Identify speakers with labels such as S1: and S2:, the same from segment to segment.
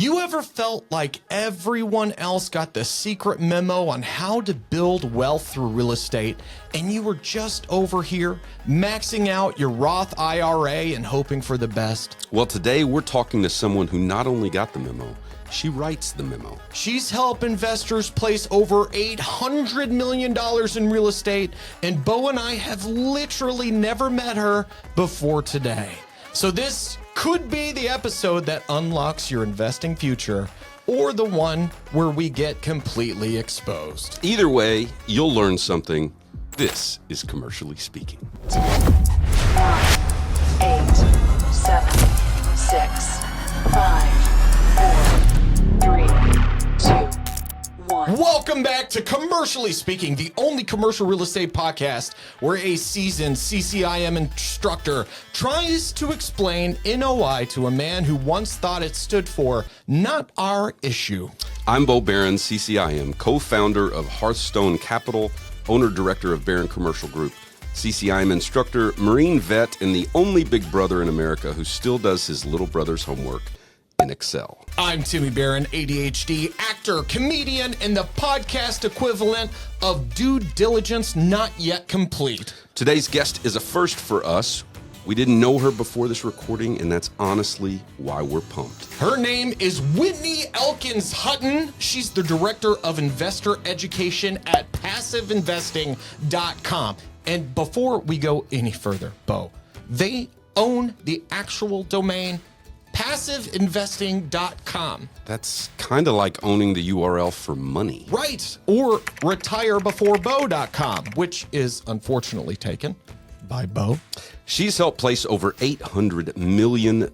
S1: You ever felt like everyone else got the secret memo on how to build wealth through real estate, and you were just over here maxing out your Roth IRA and hoping for the best?
S2: Well, today we're talking to someone who not only got the memo, she writes the memo.
S1: She's helped investors place over $800 million in real estate, and Bo and I have literally never met her before today. So this could be the episode that unlocks your investing future, or the one where we get completely exposed.
S2: Either way, you'll learn something. This is Commercially Speaking.
S3: 10, 9, 8, 7, 6, 5, 4, 3, 2, 1.
S1: Welcome back to Commercially Speaking, the only commercial real estate podcast where a seasoned CCIM instructor tries to explain NOI to a man who once thought it stood for not our issue.
S2: I'm Bo Barron, CCIM, co-founder of Hearthstone Capital, owner-director of Barron Commercial Group, CCIM instructor, Marine vet, and the only big brother in America who still does his little brother's homework in Excel.
S1: I'm Timmy Barron, ADHD, actor, comedian, and the podcast equivalent of due diligence not yet complete.
S2: Today's guest is a first for us. We didn't know her before this recording, and that's honestly why we're pumped.
S1: Her name is Whitney Elkins-Hutten. She's the director of investor education at passiveinvesting.com. And before we go any further, Bo, they own the actual domain passiveinvesting.com.
S2: That's kind of like owning the URL for money.
S1: Right. Or retirebeforebo.com, which is unfortunately taken by Bo.
S2: She's helped place over $800 million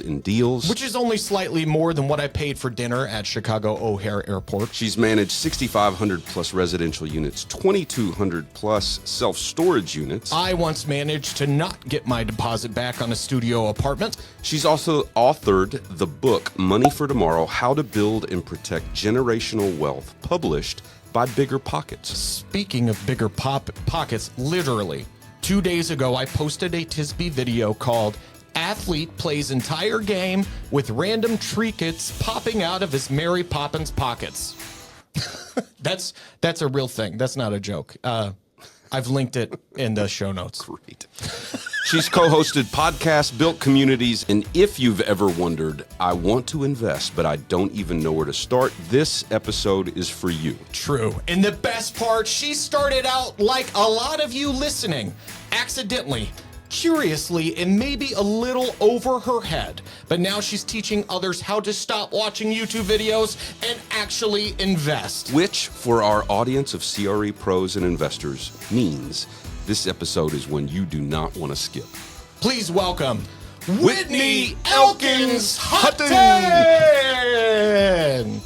S2: in deals.
S1: Which is only slightly more than what I paid for dinner at Chicago O'Hare Airport.
S2: She's managed 6,500 plus residential units, 2,200 plus self-storage units.
S1: I once managed to not get my deposit back on a studio apartment.
S2: She's also authored the book, Money for Tomorrow, How to Build and Protect Generational Wealth, published by Bigger Pockets.
S1: Speaking of bigger pockets, literally, 2 days ago, I posted a Tisby video called Athlete Plays Entire Game with Random Trinkets Popping Out of His Mary Poppins Pockets. That's a real thing. That's not a joke. I've linked it in the show notes.
S2: Great. She's co-hosted podcasts, built communities, and if you've ever wondered, I want to invest, but I don't even know where to start, this episode is for you.
S1: True. And the best part, she started out like a lot of you listening, accidentally, curiously, and maybe a little over her head. But now she's teaching others how to stop watching YouTube videos and actually invest.
S2: Which, for our audience of CRE pros and investors, means this episode is one you do not want to skip.
S1: Please welcome Whitney Elkins-Hutten.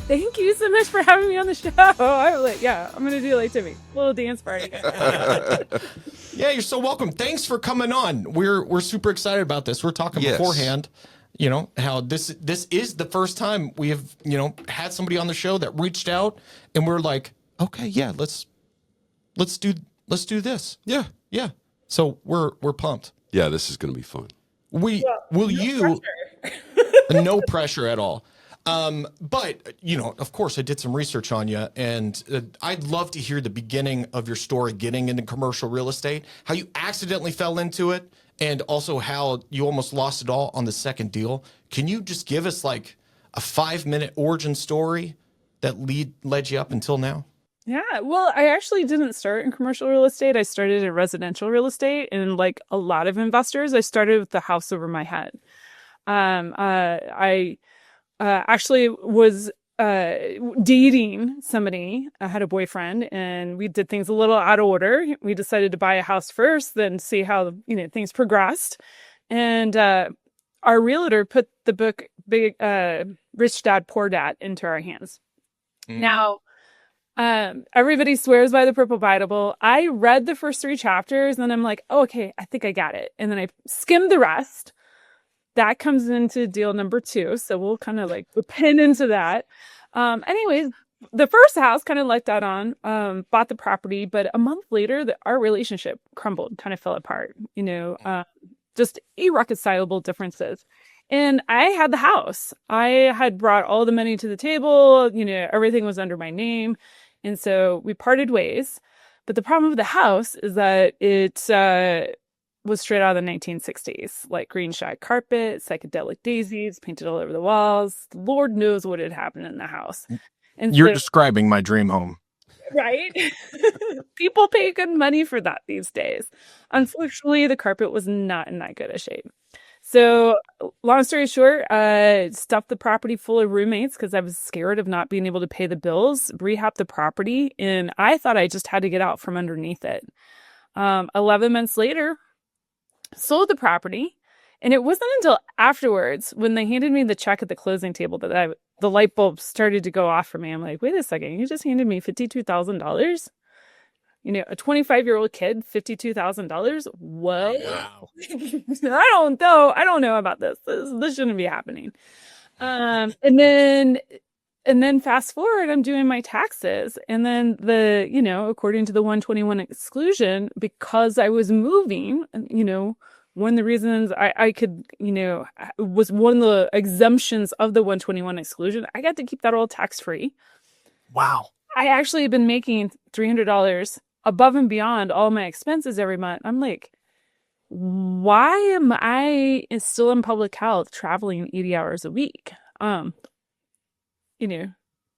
S4: Thank you so much for having me on the show. I'm going to do like Timmy, little dance party.
S1: Yeah, you're so welcome. Thanks for coming on. We're super excited about this. We're talking beforehand, how this is the first time we have, had somebody on the show that reached out and we're like, okay, yeah, let's do this. Yeah. So we're pumped.
S2: Yeah, this is going to be fun.
S1: No pressure at all. But of course I did some research on you, and I'd love to hear the beginning of your story getting into commercial real estate, how you accidentally fell into it, and also how you almost lost it all on the second deal. Can you just give us like a 5-minute origin story that led you up until now?
S4: Yeah, well, I actually didn't start in commercial real estate. I started in residential real estate, and like a lot of investors, I started with the house over my head. I actually was dating somebody. I had a boyfriend, and we did things a little out of order. We decided to buy a house first, then see how things progressed. And our realtor put the book Big Rich Dad Poor Dad into our hands. Now, everybody swears by the Purple Bible. I read the first 3 chapters, and I'm like, oh, okay, I think I got it. And then I skimmed the rest. That comes into deal number 2. So we'll kind of like pin into that. Anyways, the first house kind of let that on, bought the property, but a month later, our relationship crumbled, kind of fell apart, just irreconcilable differences. And I had the house. I had brought all the money to the table, everything was under my name. And so we parted ways. But the problem with the house is that it was straight out of the 1960s, like green shag carpet, psychedelic daisies painted all over the walls. Lord knows what had happened in the house. And
S1: You're
S4: so,
S1: describing my dream home.
S4: right? People pay good money for that these days. Unfortunately, the carpet was not in that good a shape. So, long story short, stuffed the property full of roommates because I was scared of not being able to pay the bills, rehabbed the property, and I thought I just had to get out from underneath it. 11 months later, sold the property, and it wasn't until afterwards when they handed me the check at the closing table that the light bulb started to go off for me. I'm like, wait a second, you just handed me $52,000? A 25-year-old kid, $52,000? What?
S1: Wow.
S4: I don't know about this. This shouldn't be happening. And then fast forward, I'm doing my taxes. And then according to the 121 exclusion, because I was moving, one of the reasons I could, was one of the exemptions of the 121 exclusion. I got to keep that all tax free.
S1: Wow.
S4: I actually have been making $300 above and beyond all my expenses every month. I'm like, why am I still in public health traveling 80 hours a week?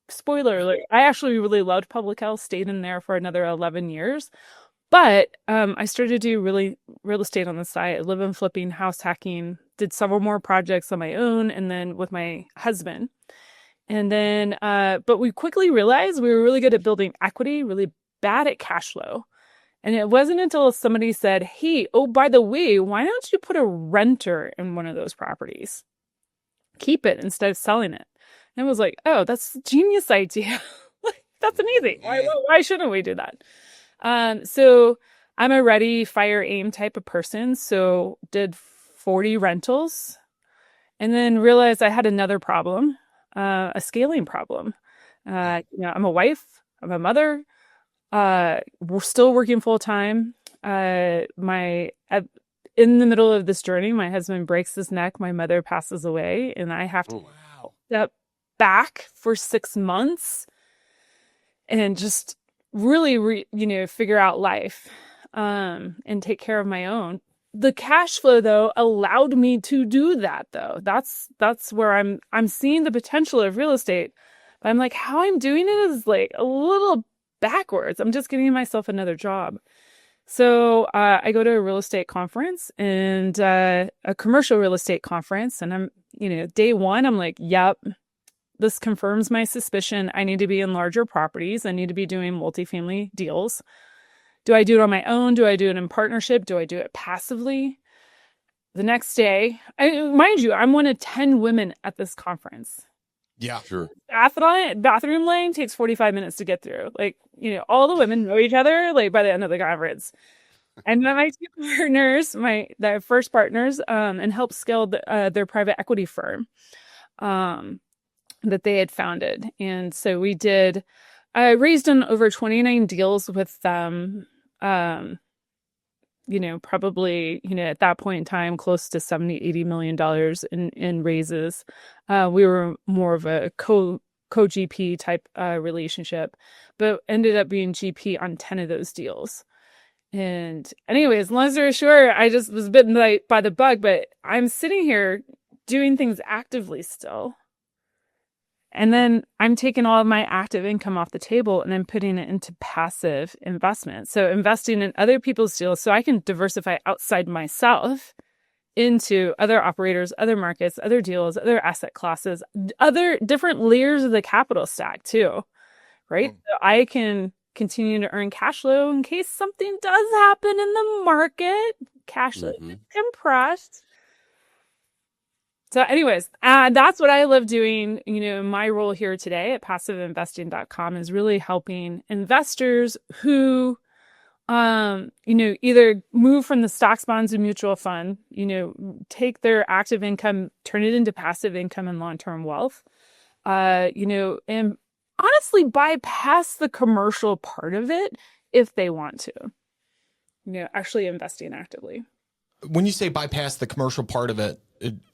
S4: Spoiler alert, I actually really loved public health, stayed in there for another 11 years. But I started to do real estate on the side, live and flipping, house hacking, did several more projects on my own and then with my husband. And then, but we quickly realized we were really good at building equity, really bad at cash flow. And it wasn't until somebody said, hey, oh, by the way, why don't you put a renter in one of those properties? Keep it instead of selling it. And I was like, oh, that's a genius idea. That's an easy. Why shouldn't we do that? So I'm a ready, fire, aim type of person. So did 40 rentals and then realized I had another problem, a scaling problem. I'm a wife, I'm a mother, we're still working full time. In the middle of this journey, my husband breaks his neck, my mother passes away, and I have to step back for 6 months and just really, figure out life, and take care of my own. The cash flow, though, allowed me to do that, though. That's where I'm seeing the potential of real estate. But I'm like, how I'm doing it is like a little backwards. I'm just getting myself another job. So I go to a real estate conference and a commercial real estate conference. And I'm, day one, I'm like, yep, this confirms my suspicion. I need to be in larger properties. I need to be doing multifamily deals. Do I do it on my own? Do I do it in partnership? Do I do it passively? The next day, mind you, I'm one of 10 women at this conference.
S1: Yeah,
S2: Sure.
S4: Bathroom lane takes 45 minutes to get through. Like, all the women know each other, like, by the end of the conference. And then my two partners, the first partners, and helped scale their private equity firm that they had founded. And so I raised on over 29 deals with them. Probably, at that point in time, close to $70-80 million in raises. We were more of a co-GP type relationship, but ended up being GP on 10 of those deals. And anyways, long story short, I just was bitten by the bug, but I'm sitting here doing things actively still. And then I'm taking all of my active income off the table and I'm putting it into passive investment. So investing in other people's deals so I can diversify outside myself into other operators, other markets, other deals, other asset classes, other different layers of the capital stack too, right? So I can continue to earn cash flow in case something does happen in the market. Cash flow is compressed. So anyways, that's what I love doing. My role here today at passiveinvesting.com is really helping investors who, either move from the stocks, bonds, and mutual fund, take their active income, turn it into passive income and long-term wealth, and honestly bypass the commercial part of it if they want to, actually investing actively.
S1: When you say bypass the commercial part of it,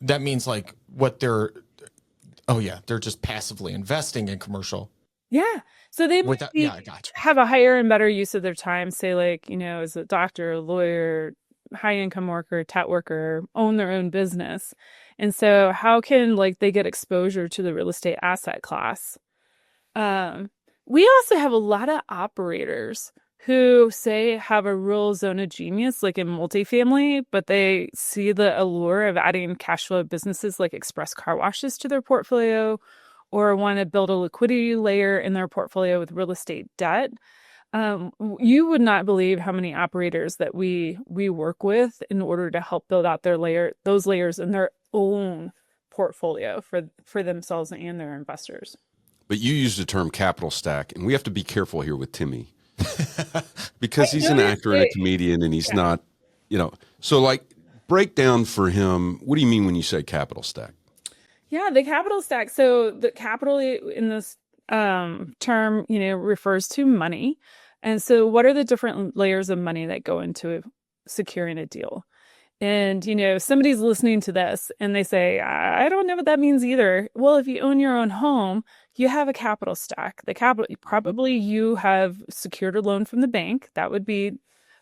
S1: that means like what they're, oh yeah, they're just passively investing in commercial.
S4: Yeah. So they might
S1: Without, yeah, I got you.
S4: have a higher and better use of their time, say like, as a doctor, lawyer, high income worker, tech worker, own their own business. And so how can like they get exposure to the real estate asset class? We also have a lot of operators who say have a real zone of genius, like in multifamily, but they see the allure of adding cash flow businesses like express car washes to their portfolio, or want to build a liquidity layer in their portfolio with real estate debt. You would not believe how many operators that we work with in order to help build out those layers in their own portfolio for themselves and their investors.
S2: But you used the term capital stack, and we have to be careful here with Timmy because he's an actor and a comedian, and he's not, So, like, break down for him. What do you mean when you say capital stack?
S4: Yeah, the capital stack. So the capital in this term, refers to money. And so what are the different layers of money that go into securing a deal? And, somebody's listening to this and they say, I don't know what that means either. Well, if you own your own home, you have a capital stack. The capital, probably you have secured a loan from the bank. That would be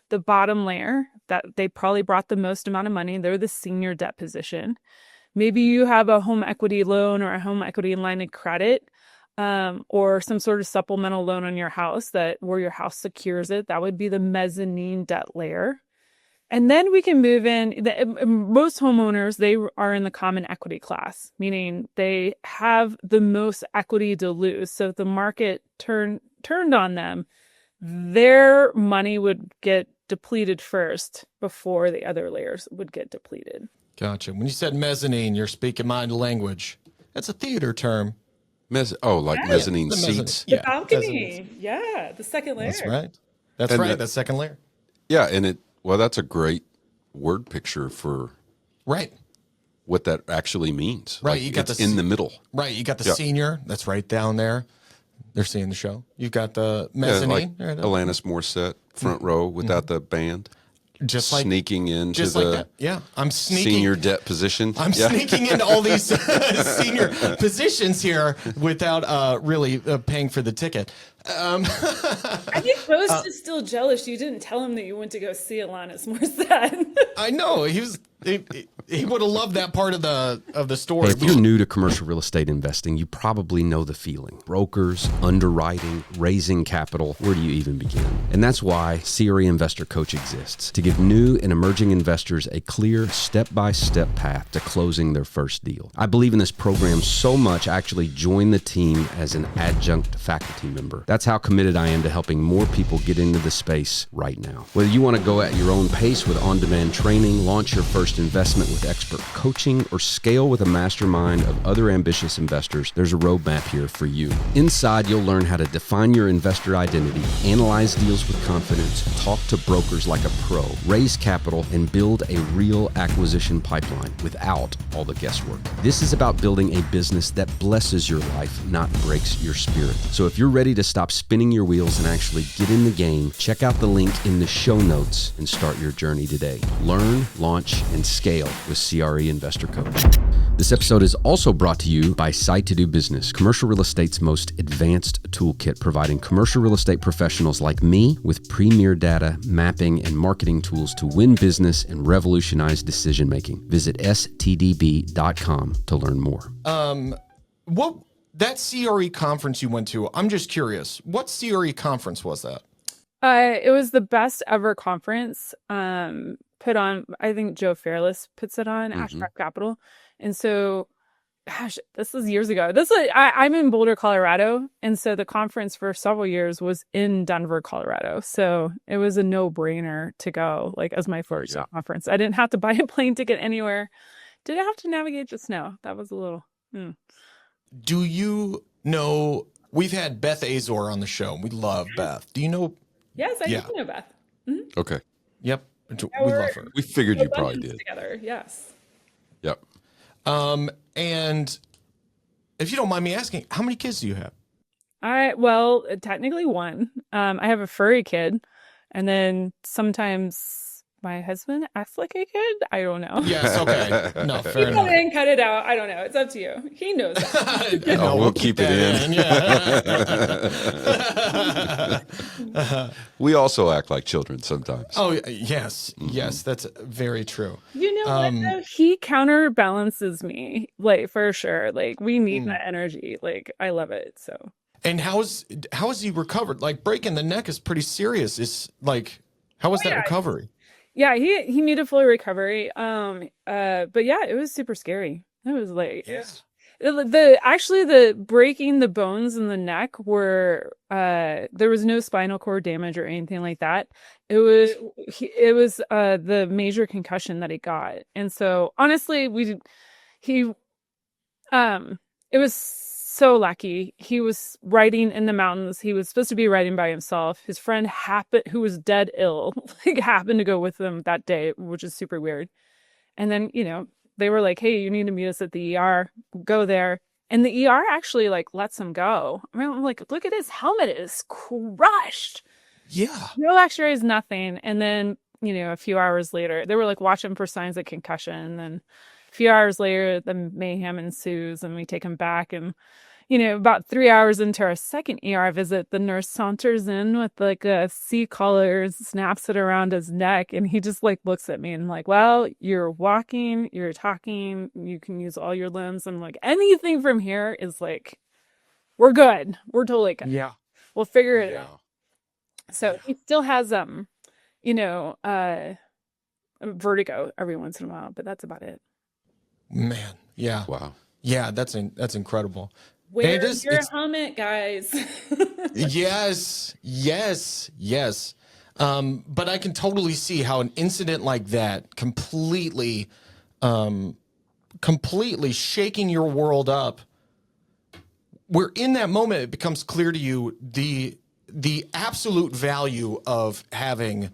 S4: the bottom layer that they probably brought the most amount of money. They're the senior debt position. Maybe you have a home equity loan or a home equity line of credit, or some sort of supplemental loan on your house where your house secures it. That would be the mezzanine debt layer. And then we can move in. Most homeowners, they are in the common equity class, meaning they have the most equity to lose. So if the market turned on them, their money would get depleted first before the other layers would get depleted.
S1: Gotcha. When you said mezzanine, you're speaking my language. That's a theater term.
S2: Mezzanine seats.
S4: The balcony. Yeah, the second layer.
S1: That's right. That's right. That second layer.
S2: Yeah, and that's a great word picture for what that actually means.
S1: Right.
S2: Like,
S1: You got
S2: it's in the middle.
S1: Right. You got the senior. That's right down there. They're seeing the show. You got the mezzanine.
S2: Like Alanis Morissette, front row without the band.
S1: Just like
S2: sneaking into
S1: just
S2: the
S1: like that. Yeah, I'm sneaking
S2: senior debt position.
S1: I'm sneaking into all these senior positions here without really paying for the ticket.
S4: I think Post is still jealous you didn't tell him that you went to go see Alanis Morissette.
S1: I know he would have loved that part of the story.
S2: Hey, if you're new to commercial real estate investing, you probably know the feeling. Brokers, underwriting, raising capital. Where do you even begin? And that's why CRE Investor Coach exists, to give new and emerging investors a clear step-by-step path to closing their first deal. I believe in this program so much, I actually joined the team as an adjunct faculty member. That's how committed I am to helping more people get into the space right now. Whether you want to go at your own pace with on-demand training, launch your first investment with expert coaching, or scale with a mastermind of other ambitious investors, there's a roadmap here for you. Inside, you'll learn how to define your investor identity, analyze deals with confidence, talk to brokers like a pro, raise capital, and build a real acquisition pipeline without all the guesswork. This is about building a business that blesses your life, not breaks your spirit. So if you're ready to stop spinning your wheels and actually get in the game, check out the link in the show notes and start your journey today. Learn, launch, and scale with CRE Investor Coach. This episode is also brought to you by Site to Do Business, commercial real estate's most advanced toolkit, providing commercial real estate professionals like me with premier data, mapping, and marketing tools to win business and revolutionize decision making. Visit stdb.com to learn more.
S1: That CRE conference you went to, I'm just curious, what CRE conference was that?
S4: It was the best ever conference put on. I think Joe Fairless puts it on, Ashcraft Capital. And so, gosh, this was years ago. I'm in Boulder, Colorado. And so the conference for several years was in Denver, Colorado. So it was a no-brainer to go, like, as my first conference. I didn't have to buy a plane ticket anywhere. Did I have to navigate the snow? That was a little...
S1: Do you know, we've had Beth Azor on the show. We love Beth. Do you know?
S4: Yes, I do know Beth. Mm-hmm.
S2: Okay.
S1: Yep. We love her.
S2: We figured you probably did.
S4: Together, yes.
S2: Yep.
S1: And if you don't mind me asking, how many kids do you have?
S4: Technically one. I have a furry kid, and then sometimes my husband acts like I could. I don't know.
S1: Yes. Okay. No, fair
S4: Keep that
S1: enough.
S4: in, cut it out. I don't know. It's up to you. He knows that.
S1: No,
S2: we'll keep it
S1: in. Yeah.
S2: We also act like children sometimes.
S1: Oh, yes. Yes, that's very true.
S4: You know what, though? He counterbalances me, like, for sure. Like, we need that energy. Like, I love it. So.
S1: And how is he recovered? Like, breaking the neck is pretty serious. It's like, how was that recovery?
S4: Yeah, he made a full recovery. But yeah, it was super scary. It was like, the breaking the bones in the neck were there was no spinal cord damage or anything like that. It was the major concussion that he got. And so honestly, it was so lucky. He was riding in the mountains. He was supposed to be riding by himself. His friend who was dead ill, happened to go with him that day, which is super weird. And then, they were like, hey, you need to meet us at the ER. Go there. And the ER actually lets him go. I mean, I'm like, look at his helmet. It is crushed.
S1: Yeah.
S4: No x-rays, nothing. And then, a few hours later, they were watching for signs of concussion. And then a few hours later, the mayhem ensues and we take him back. And, about 3 hours into our second ER visit, the nurse saunters in with a C collar, snaps it around his neck. And he just looks at me and I'm like, well, you're walking, you're talking, you can use all your limbs. I'm like, anything from here is we're good. We're totally good.
S1: Yeah.
S4: We'll figure it out. So he still has, vertigo every once in a while, but that's about it.
S1: Man. Yeah.
S2: Wow.
S1: Yeah. That's incredible.
S4: Wear your helmet, guys.
S1: Yes. But I can totally see how an incident like that completely shaking your world up, where in that moment it becomes clear to you the absolute value of having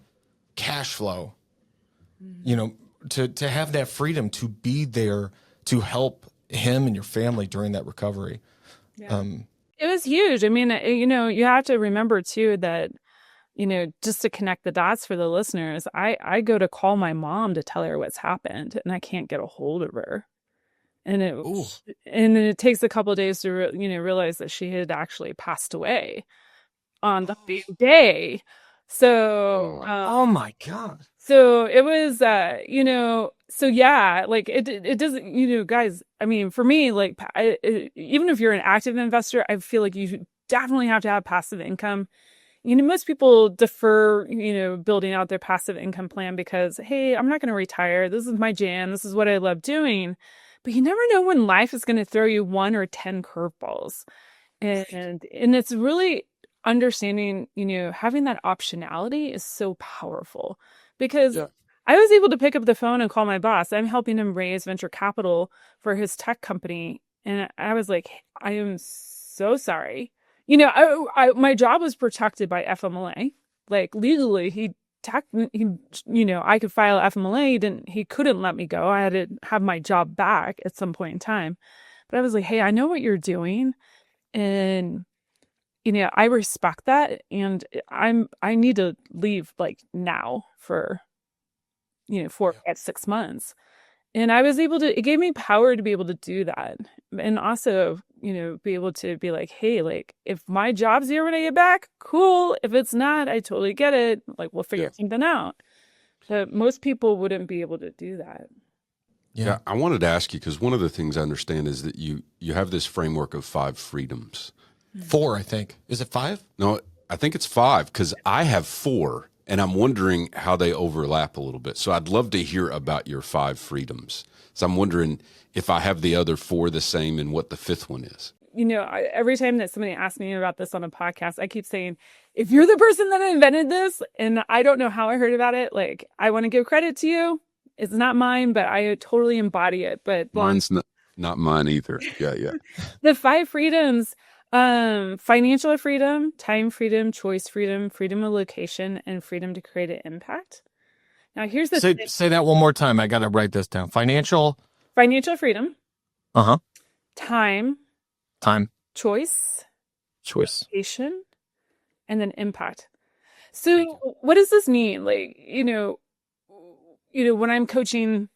S1: cash flow, to have that freedom to be there to help him and your family during that recovery.
S4: Yeah. It was huge. I mean, you have to remember too that, just to connect the dots for the listeners, I go to call my mom to tell her what's happened and I can't get a hold of her. And it takes a couple of days to realize that she had actually passed away on the big day. So,
S1: oh my God.
S4: So it was, so yeah, it doesn't, guys, I mean, for me, even if you're an active investor, I feel like you definitely have to have passive income. Most people defer, building out their passive income plan because, hey, I'm not going to retire. This is my jam. This is what I love doing. But you never know when life is going to throw you 1 or 10 curveballs. And it's really understanding, having that optionality is so powerful. Because I was able to pick up the phone and call my boss. I'm helping him raise venture capital for his tech company. And I was like, I am so sorry. My job was protected by FMLA. Legally, I could file FMLA. He couldn't let me go. I had to have my job back at some point in time. But I was like, hey, I know what you're doing. And I respect that, and I need to leave now for 4 or 6 months. And I was able to, it gave me power to be able to do that. And also, be able to be like, hey, if my job's here when I get back, cool. If it's not, I totally get it. We'll figure something out. But most people wouldn't be able to do that.
S2: Yeah. I wanted to ask you, because one of the things I understand is that you have this framework of 5 freedoms.
S1: 4, I think. Is it 5?
S2: No, I think it's 5 because I have 4, and I'm wondering how they overlap a little bit. So I'd love to hear about your 5 freedoms. So I'm wondering if I have the other 4 the same and what the 5th one is.
S4: Every time that somebody asks me about this on a podcast, I keep saying, if you're the person that invented this, and I don't know how I heard about it, I want to give credit to you. It's not mine, but I totally embody it. But
S2: mine's not mine either. Yeah.
S4: The 5 freedoms. Financial freedom, time freedom, choice freedom, freedom of location, and freedom to create an impact. Now, here's the thing.
S1: Say that one more time. I got to write this down. Financial
S4: freedom. Time. Choice. Location, and then impact. So, what does this mean? when I'm coaching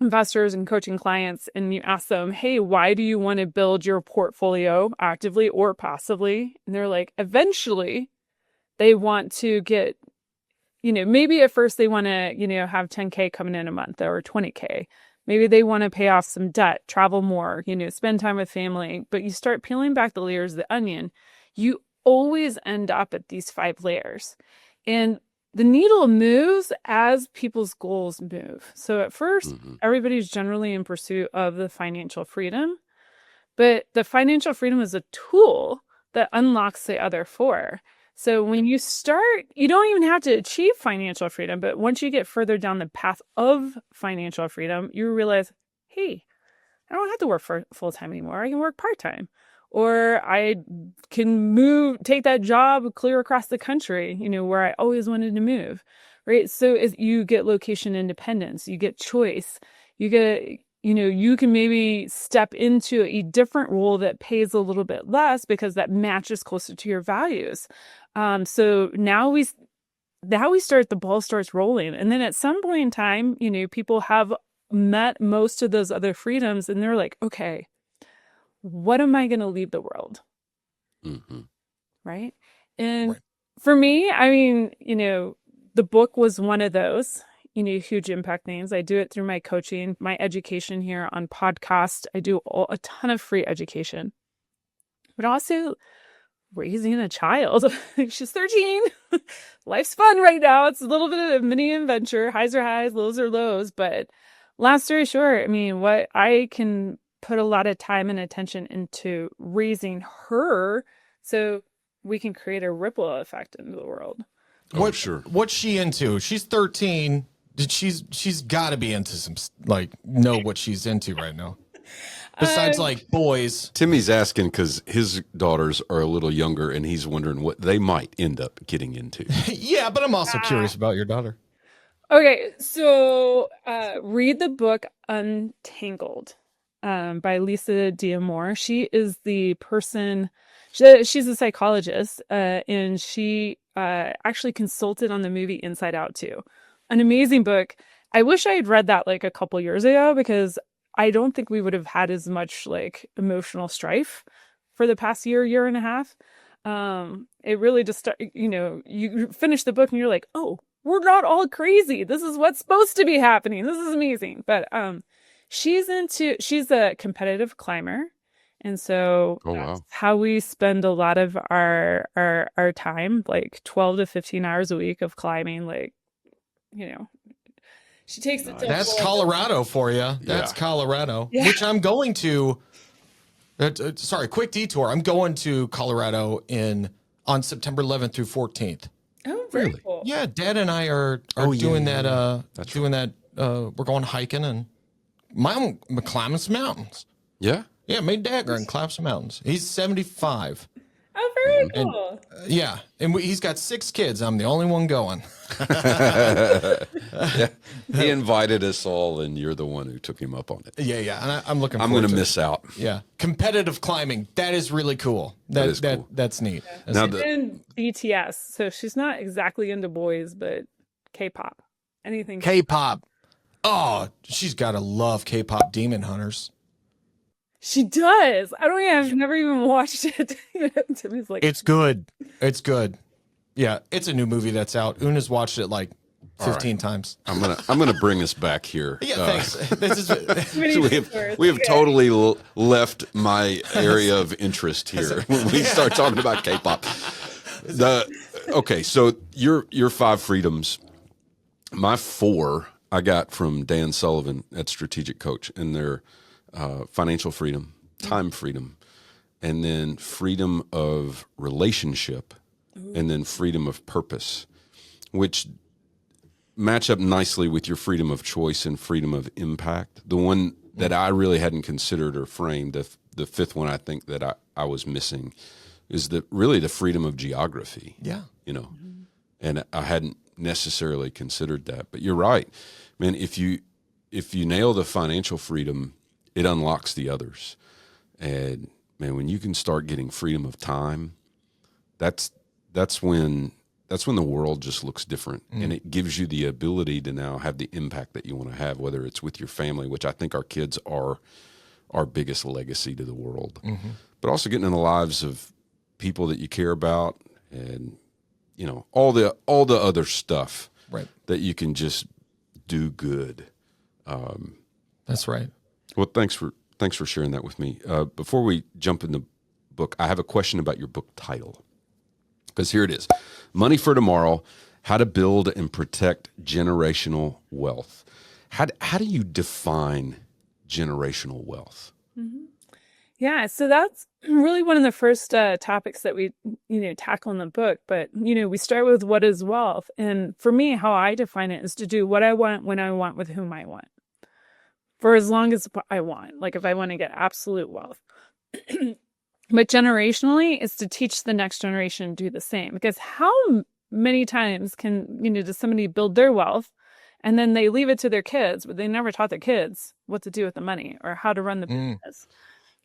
S4: investors and coaching clients and you ask them, hey, why do you want to build your portfolio actively or passively? And they're like, eventually they want to get, maybe at first they want to, have 10K coming in a month or 20K. Maybe they want to pay off some debt, travel more, spend time with family. But you start peeling back the layers of the onion, you always end up at these 5 layers. And the needle moves as people's goals move. So at first, everybody's generally in pursuit of the financial freedom, but the financial freedom is a tool that unlocks the other 4. So when you start, you don't even have to achieve financial freedom, but once you get further down the path of financial freedom, you realize, hey, I don't have to work for full time anymore. I can work part time. Or I can take that job clear across the country, where I always wanted to move, right? So as you get location independence, you get choice, you get, you can maybe step into a different role that pays a little bit less because that matches closer to your values. So now we start, the ball starts rolling. And then at some point in time, people have met most of those other freedoms and they're like, okay, what am I going to leave the world? Right. And for me, I mean, the book was one of those, huge impact things. I do it through my coaching, my education here on podcast. I do a ton of free education, but also raising a child. She's 13. Life's fun right now. It's a little bit of a mini adventure. Highs are highs, lows are lows. But long story short, I mean, what I can put a lot of time and attention into raising her so we can create a ripple effect into the world.
S1: What's she into? She's 13. She's got to be into some, know what she's into right now. Besides boys.
S2: Timmy's asking because his daughters are a little younger and he's wondering what they might end up getting into.
S1: Yeah, but I'm also curious about your daughter.
S4: Okay, so read the book Untangled. By Lisa D'Amour. She is the person, she's a psychologist, and she actually consulted on the movie Inside Out too. An amazing book. I wish I had read that a couple years ago because I don't think we would have had as much emotional strife for the past year and a half. It really just, you finish the book and you're like, oh, we're not all crazy. This is what's supposed to be happening. This is amazing. But, she's a competitive climber. And so that's how we spend a lot of our time, 12 to 15 hours a week of climbing, she takes it to
S1: That's Colorado for you. That's Colorado, which I'm going to, sorry, quick detour. I'm going to Colorado on September 11th through 14th.
S4: Oh, very cool.
S1: Yeah. Dad and I are doing that. We're going hiking and I'm climbing some mountains.
S2: Yeah?
S1: Yeah, made Dad go and climb some mountains. He's 75.
S4: Oh, very cool.
S1: And he's got 6 kids. I'm the only one going.
S2: He invited us all, and you're the one who took him up on it.
S1: Yeah. And I'm looking
S2: I'm
S1: forward
S2: going
S1: to
S2: to miss out.
S1: Yeah. Competitive climbing. That is really cool. That is cool. That's neat.
S4: Yeah. Now she's in BTS, so she's not exactly into boys, but K-pop. Anything
S1: K-pop. Oh, she's got to love K-pop Demon Hunters.
S4: She does. I've never even watched it. Timmy's like,
S1: it's good. It's good. Yeah, it's a new movie that's out. Una's watched it 15 times.
S2: I'm gonna bring us back here.
S1: Yeah, thanks. This is
S2: we have totally left my area of interest here when we start talking about K-pop. Okay, so your 5 freedoms. My 4 I got from Dan Sullivan at Strategic Coach, and they're financial freedom, time freedom, and then freedom of relationship, and then freedom of purpose, which match up nicely with your freedom of choice and freedom of impact. The one that I really hadn't considered or framed, the 5th one I think that I was missing, is really the freedom of geography.
S1: Yeah.
S2: And I hadn't necessarily considered that. But you're right. Man, if you nail the financial freedom, it unlocks the others. And man, when you can start getting freedom of time, that's when that's when the world just looks different, and it gives you the ability to now have the impact that you want to have, whether it's with your family, which I think our kids are our biggest legacy to the world, but also getting in the lives of people that you care about, and all the other stuff that you can just do good.
S1: That's right.
S2: Well, thanks for sharing that with me. Before we jump in the book, I have a question about your book title. Because here it is: Money for Tomorrow, How to Build and Protect Generational Wealth. How do you define generational wealth?
S4: Yeah, so that's really one of the first topics that we tackle in the book. But we start with what is wealth, and for me, how I define it is to do what I want, when I want, with whom I want, for as long as I want. Like if I want to get absolute wealth. But generationally, it's to teach the next generation to do the same. Because how many times does somebody build their wealth and then they leave it to their kids, but they never taught their kids what to do with the money or how to run the business?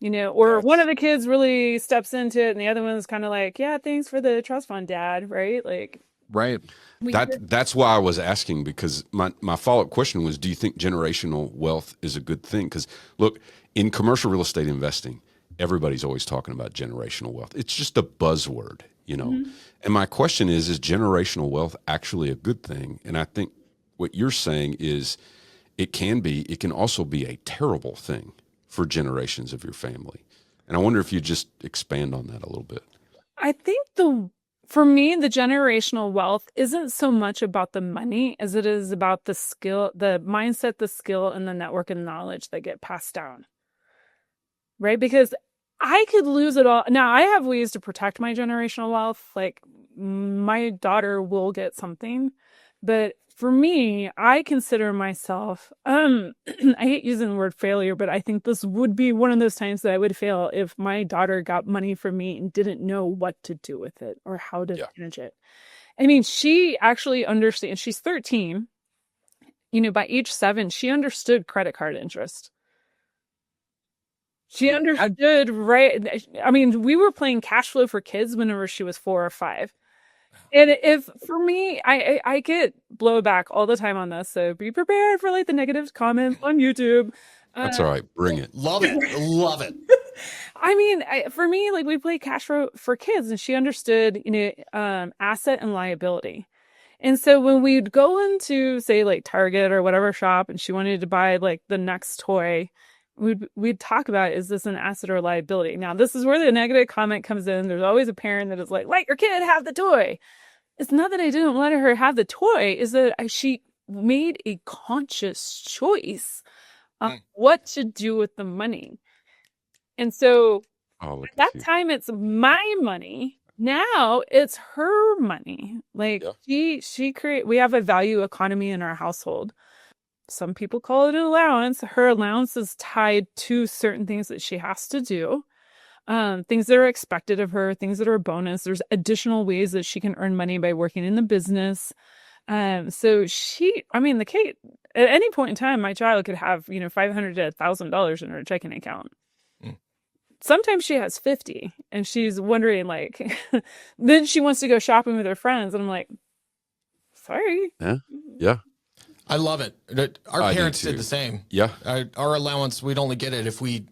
S4: Or one of the kids really steps into it and the other one's kind of like, yeah, thanks for the trust fund, Dad, right? Like,
S1: right.
S2: That's why I was asking, because my follow-up question was, do you think generational wealth is a good thing? Because look, in commercial real estate investing, everybody's always talking about generational wealth. It's just a buzzword, And my question is generational wealth actually a good thing? And I think what you're saying is it can also be a terrible thing for generations of your family. And I wonder if you just expand on that a little bit.
S4: I think for me, the generational wealth isn't so much about the money as it is about the skill, the mindset, the skill, and the network and knowledge that get passed down. Right? Because I could lose it all. Now, I have ways to protect my generational wealth. Like my daughter will get something. But for me, I consider myself, I hate using the word failure, but I think this would be one of those times that I would fail if my daughter got money from me and didn't know what to do with it or how to manage it. I mean, she actually understands. She's 13. By age 7, she understood credit card interest. She understood, right? I mean, we were playing cash flow for kids whenever she was 4 or 5. And if for me, I get blowback all the time on this, so be prepared for like the negative comments on YouTube.
S2: That's all right. Bring it.
S1: Love it. Love it.
S4: I mean, for me, like we play cash flow for kids, and she understood, asset and liability. And so when we'd go into, say, like Target or whatever shop, and she wanted to buy like the next toy, we'd talk about, is this an asset or liability? Now, this is where the negative comment comes in. There's always a parent that is like, let your kid have the toy. It's not that I didn't let her have the toy, is that she made a conscious choice on what to do with the money. And so at that time, it's my money. Now it's her money. Like we have a value economy in our household. Some people call it an allowance. Her allowance is tied to certain things that she has to do, things that are expected of her, things that are a bonus. There's additional ways that she can earn money by working in the business. So the kid, at any point in time, my child could have, $500 to $1,000 in her checking account. Sometimes she has 50 and she's wondering like, then she wants to go shopping with her friends. And I'm like, sorry.
S2: Yeah.
S1: I love it. Our parents did the same.
S2: Yeah.
S1: Our allowance, we'd only get it if we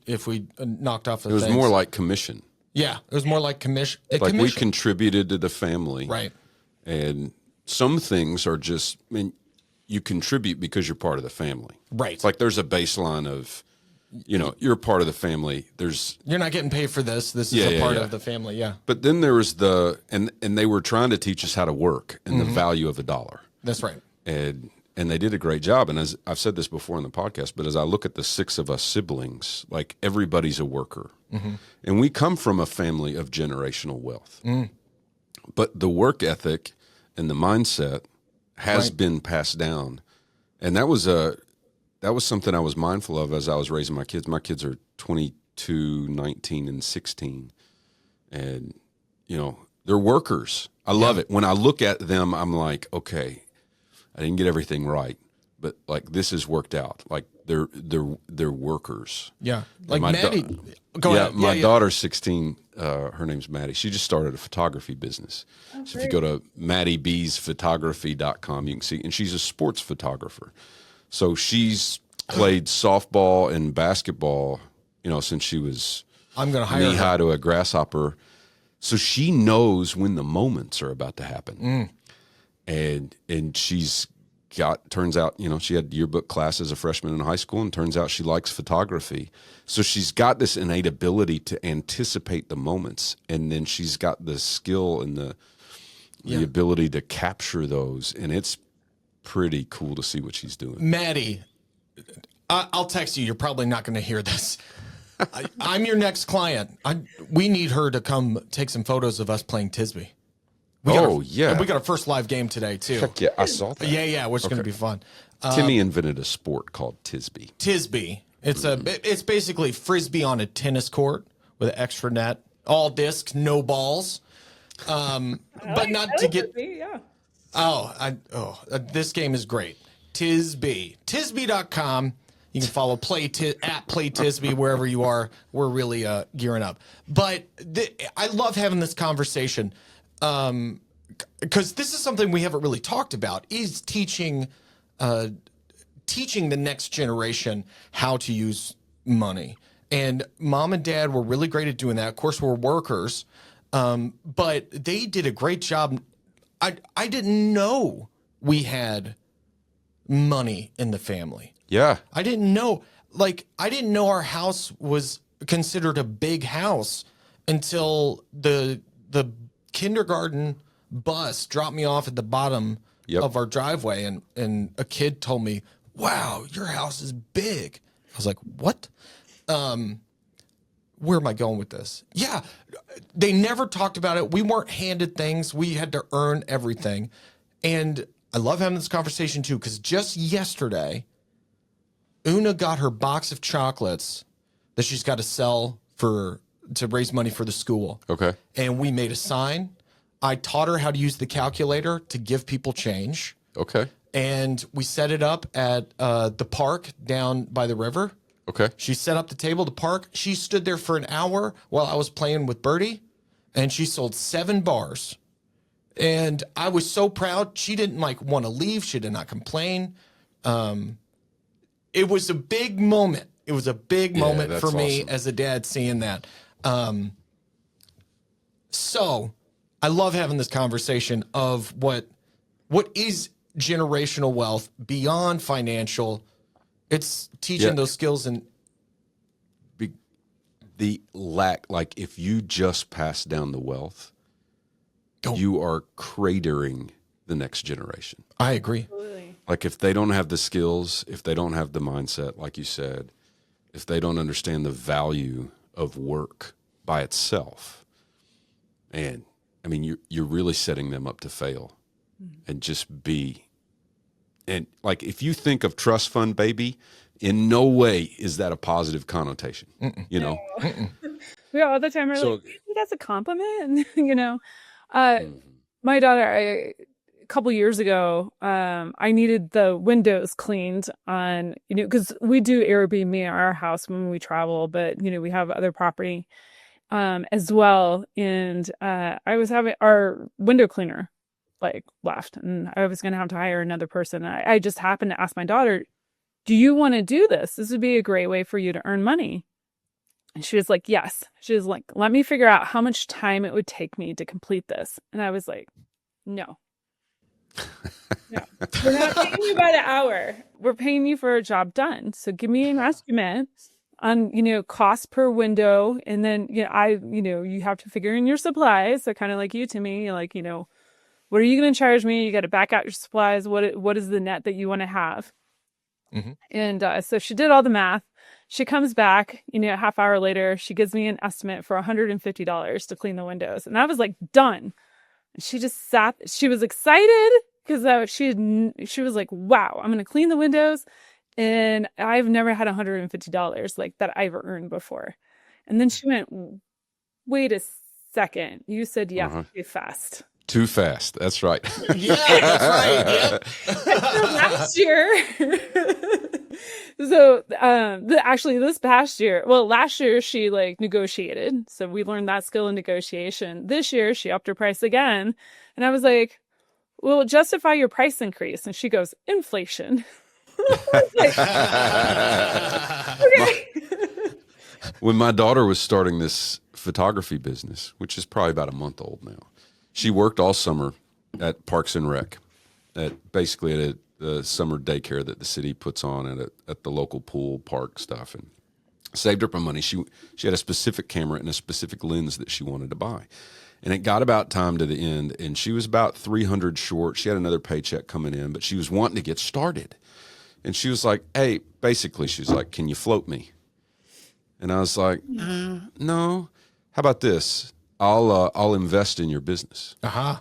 S1: knocked off the
S2: It was
S1: things.
S2: more like commission.
S1: Yeah. It was more like commission.
S2: Like we contributed to the family.
S1: Right.
S2: And some things are just, you contribute because you're part of the family.
S1: Right.
S2: It's like there's a baseline of, you're part of the family.
S1: You're not getting paid for this. This is a part of the family. Yeah.
S2: But then there was and they were trying to teach us how to work and the value of a dollar.
S1: That's right.
S2: And they did a great job. And as I've said this before in the podcast, but as I look at the 6 of us siblings, like everybody's a worker. And we come from a family of generational wealth. But the work ethic and the mindset has been passed down. And that was something I was mindful of as I was raising my kids. My kids are 22, 19, and 16. And, they're workers. I love it. When I look at them, I'm like, okay, I didn't get everything right, but like this has worked out. Like they're workers.
S1: Yeah.
S2: Like
S1: Maddie, go ahead.
S2: My daughter's 16. Her name's Maddie. She just started a photography business. So if you go to MaddieBeesPhotography.com, you can see, and she's a sports photographer. So she's played softball and basketball, since she was
S1: I'm going to hire
S2: knee
S1: her.
S2: high to a grasshopper. So she knows when the moments are about to happen. And turns out, she had yearbook class as a freshman in high school, and turns out she likes photography. So she's got this innate ability to anticipate the moments, and then she's got the skill and the ability to capture those, and it's pretty cool to see what she's doing.
S1: Maddie, I'll text you. You're probably not going to hear this. I'm your next client. We need her to come take some photos of us playing Tisby. We got our first live game today, too.
S2: Heck yeah, I saw that.
S1: Yeah, which is going to be fun.
S2: Timmy invented a sport called Tisby.
S1: Tisby. It's basically Frisbee on a tennis court with an extra net, all discs, no balls.
S4: Frisbee, yeah.
S1: This game is great. Tisby. Tisby.com. You can follow at Play Tisby wherever you are. We're really gearing up. But I love having this conversation because this is something we haven't really talked about, is teaching the next generation how to use money. And mom and dad were really great at doing that. Of course, we're workers, but they did a great job. I didn't know we had money in the family.
S2: Yeah.
S1: I didn't know our house was considered a big house until the kindergarten bus dropped me off at the bottom of our driveway, and a kid told me, "Wow, your house is big." I was like, "What? Where am I going with this?" Yeah, they never talked about it. We weren't handed things. We had to earn everything. And I love having this conversation too, because just yesterday, Una got her box of chocolates that she's got to sell to raise money for the school.
S2: Okay.
S1: And we made a sign. I taught her how to use the calculator to give people change.
S2: Okay.
S1: And we set it up at the park down by the river.
S2: Okay.
S1: She set up the table, the park. She stood there for an hour while I was playing with Birdie, and she sold 7 bars. And I was so proud. She didn't want to leave. She did not complain. It was a big moment. It was a big moment for me as a dad seeing that. So I love having this conversation of what is generational wealth beyond financial. It's teaching those skills and
S2: the lack, if you just pass down the wealth, you are cratering the next generation.
S1: I agree.
S4: Absolutely.
S2: If they don't have the skills, if they don't have the mindset, like you said, if they don't understand the value of work by itself, and I mean, you're really setting them up to fail and just be. And if you think of trust fund baby, in no way is that a positive connotation.
S4: Yeah, all the time we're like, that's a compliment. My daughter, a couple years ago, I needed the windows cleaned on, because we do Airbnb at our house when we travel, but we have other property as well. And I was having our window cleaner left, and I was going to have to hire another person. I just happened to ask my daughter, "Do you want to do this? This would be a great way for you to earn money." And she was like, "Yes." She was like, "Let me figure out how much time it would take me to complete this." And I was like, No. We're not paying you by the hour. We're paying you for a job done. So give me an estimate on, cost per window. And then, you have to figure in your supplies. So kind of like you, Timmy, what are you going to charge me? You got to back out your supplies. What is the net that you want to have? Mm-hmm. And so she did all the math. She comes back, a half hour later, she gives me an estimate for $150 to clean the windows. And I was like, done. And she just she was excited because she was like, wow, I'm going to clean the windows. And I've never had $150 that I've earned before. And then she went, wait a second. You said yes too fast.
S2: Too fast. That's right.
S1: Yeah, that's right. Yep.
S4: Last year, So, actually, this past year, well, last year she like negotiated, so we learned that skill in negotiation. This year she upped her price again, and I was like, "Well, justify your price increase," and she goes, "Inflation." Okay.
S2: When my daughter was starting this photography business, which is probably about a month old now, she worked all summer at Parks and Rec, basically at a summer daycare that the city puts on at the local pool park stuff, and saved up her money. She had a specific camera and a specific lens that she wanted to buy. And it got about time to the end, and she was about 300 short. She had another paycheck coming in, but she was wanting to get started. And she was like, hey, basically, she was like, can you float me? And I was like, no. How about this? I'll invest in your business.
S1: Uh-huh.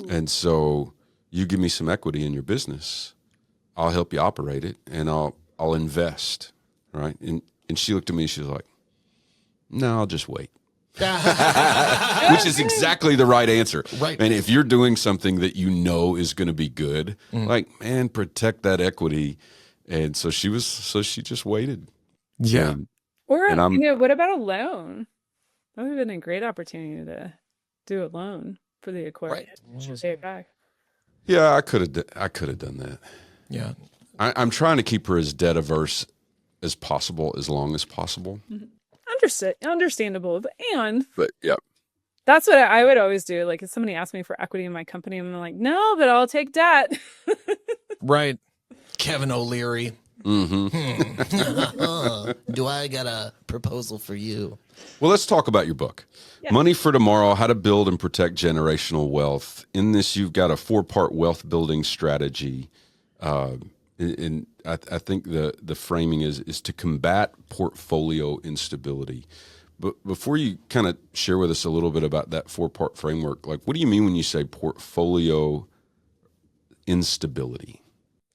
S2: And so you give me some equity in your business. I'll help you operate it, and I'll invest, right? And she looked at me, she was like, no, I'll just wait. Which is exactly the right answer.
S1: Right.
S2: And if you're doing something that you know is going to be good, like, man, protect that equity. And so she just waited.
S1: Yeah.
S4: Or,
S2: And I'm-
S4: what about a loan? That would have been a great opportunity to do a loan for the equipment.
S1: Right.
S4: Pay it back.
S2: Yeah, I could have done that.
S1: Yeah.
S2: I'm trying to keep her as debt averse as possible, as long as possible.
S4: Understandable.
S2: But yeah.
S4: That's what I would always do. Like if somebody asked me for equity in my company, I'm like, no, but I'll take debt.
S1: Right. Kevin O'Leary.
S2: Mm-hmm.
S5: Do I got a proposal for you?
S2: Well, let's talk about your book.
S4: Yeah.
S2: Money for Tomorrow, How to Build and Protect Generational Wealth. In this, you've got a 4-part wealth building strategy. And I think the framing is to combat portfolio instability. But before you kind of share with us a little bit about that 4-part framework, like what do you mean when you say portfolio instability?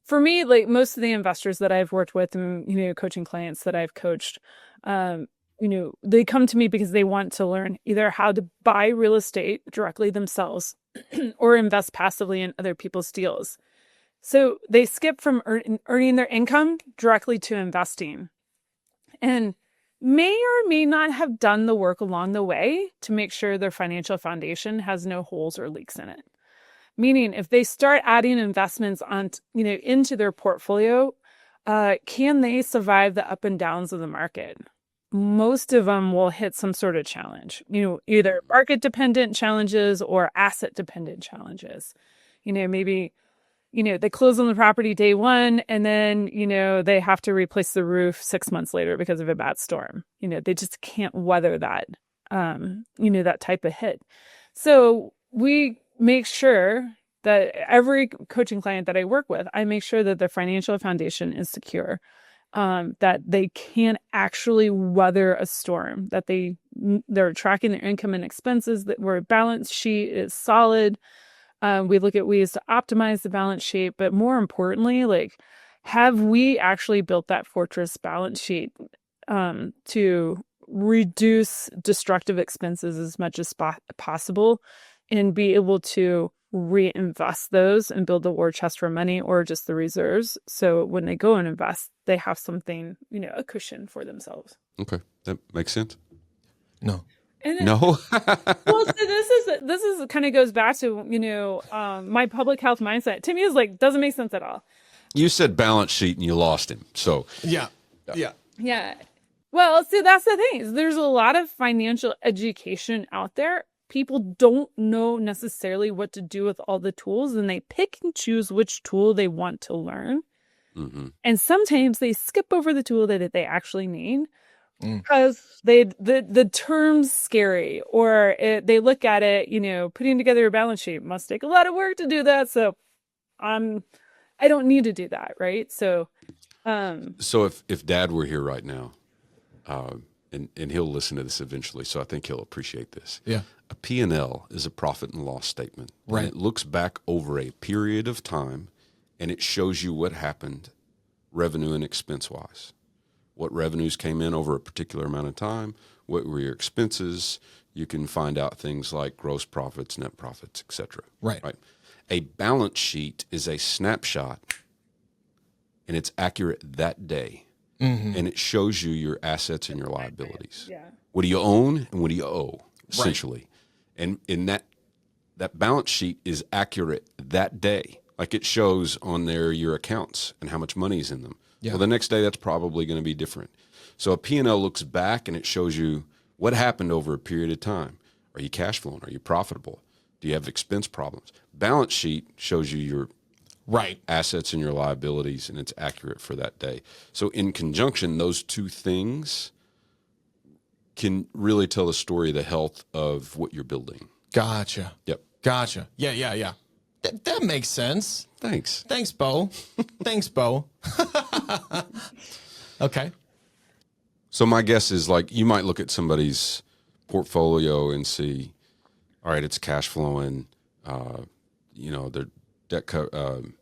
S4: For me, like most of the investors that I've worked with and, coaching clients that I've coached, they come to me because they want to learn either how to buy real estate directly themselves or invest passively in other people's deals. So they skip from earning their income directly to investing and may or may not have done the work along the way to make sure their financial foundation has no holes or leaks in it. Meaning if they start adding investments into their portfolio, can they survive the up and downs of the market? Most of them will hit some sort of challenge, either market dependent challenges or asset dependent challenges. Maybe they close on the property day one and then, they have to replace the roof 6 months later because of a bad storm. They just can't weather that, that type of hit. So we make sure that every coaching client that I work with, I make sure that their financial foundation is secure, that they can actually weather a storm, that they're tracking their income and expenses, that where balance sheet is solid. We look at ways to optimize the balance sheet, but more importantly, like, have we actually built that fortress balance sheet to reduce destructive expenses as much as possible and be able to reinvest those and build the war chest for money or just the reserves. So when they go and invest, they have something, a cushion for themselves.
S2: Okay, that makes sense.
S1: No.
S4: And then,
S2: No.
S4: well, so this is kind of goes back to my public health mindset. To me, is like doesn't make sense at all.
S2: You said balance sheet and you lost him. So
S1: Yeah.
S4: Yeah. Well, see, that's the thing. There's a lot of financial education out there. People don't know necessarily what to do with all the tools, and they pick and choose which tool they want to learn.
S2: mm-hmm.
S4: And sometimes they skip over the tool that they actually need because the term's scary, or they look at it, putting together a balance sheet must take a lot of work to do that. So I don't need to do that. Right. So,
S2: So if Dad were here right now, and he'll listen to this eventually, so I think he'll appreciate this.
S1: Yeah.
S2: A P&L is a profit and loss statement.
S1: Right.
S2: And it looks back over a period of time, and it shows you what happened revenue and expense-wise. What revenues came in over a particular amount of time, what were your expenses. You can find out things like gross profits, net profits, et cetera.
S1: Right.
S2: A balance sheet is a snapshot and it's accurate that day. And it shows you your assets and your liabilities.
S4: Yeah.
S2: What do you own and what do you owe, essentially? And in that balance sheet is accurate that day. Like it shows on there your accounts and how much money is in them.
S1: Yeah.
S2: Well, the next day that's probably going to be different. So a P&L looks back and it shows you what happened over a period of time. Are you cash flowing? Are you profitable? Do you have expense problems? Balance sheet shows you your assets and your liabilities, and it's accurate for that day. So in conjunction, those two things can really tell the story of the health of what you're building.
S1: Gotcha.
S2: Yep.
S1: Gotcha. Yeah. That makes sense.
S2: Thanks.
S1: Thanks, Bo. Thanks, Bo. Okay.
S2: So my guess is like you might look at somebody's portfolio and see, all right, it's cash flowing, their debt, the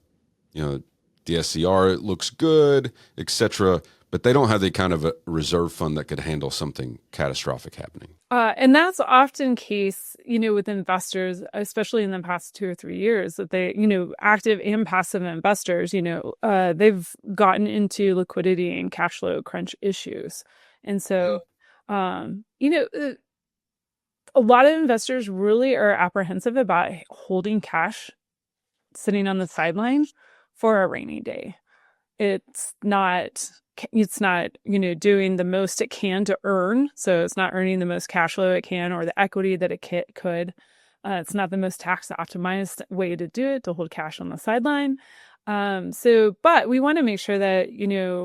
S2: SCR, it looks good, etc. But they don't have the kind of a reserve fund that could handle something catastrophic happening.
S4: And that's often case, with investors, especially in the past 2 or 3 years, that they, active and passive investors, they've gotten into liquidity and cash flow crunch issues. And so, a lot of investors really are apprehensive about holding cash sitting on the sideline for a rainy day. It's not, doing the most it can to earn. So it's not earning the most cash flow it can or the equity that it could. It's not the most tax optimized way to do it, to hold cash on the sideline. But we want to make sure that,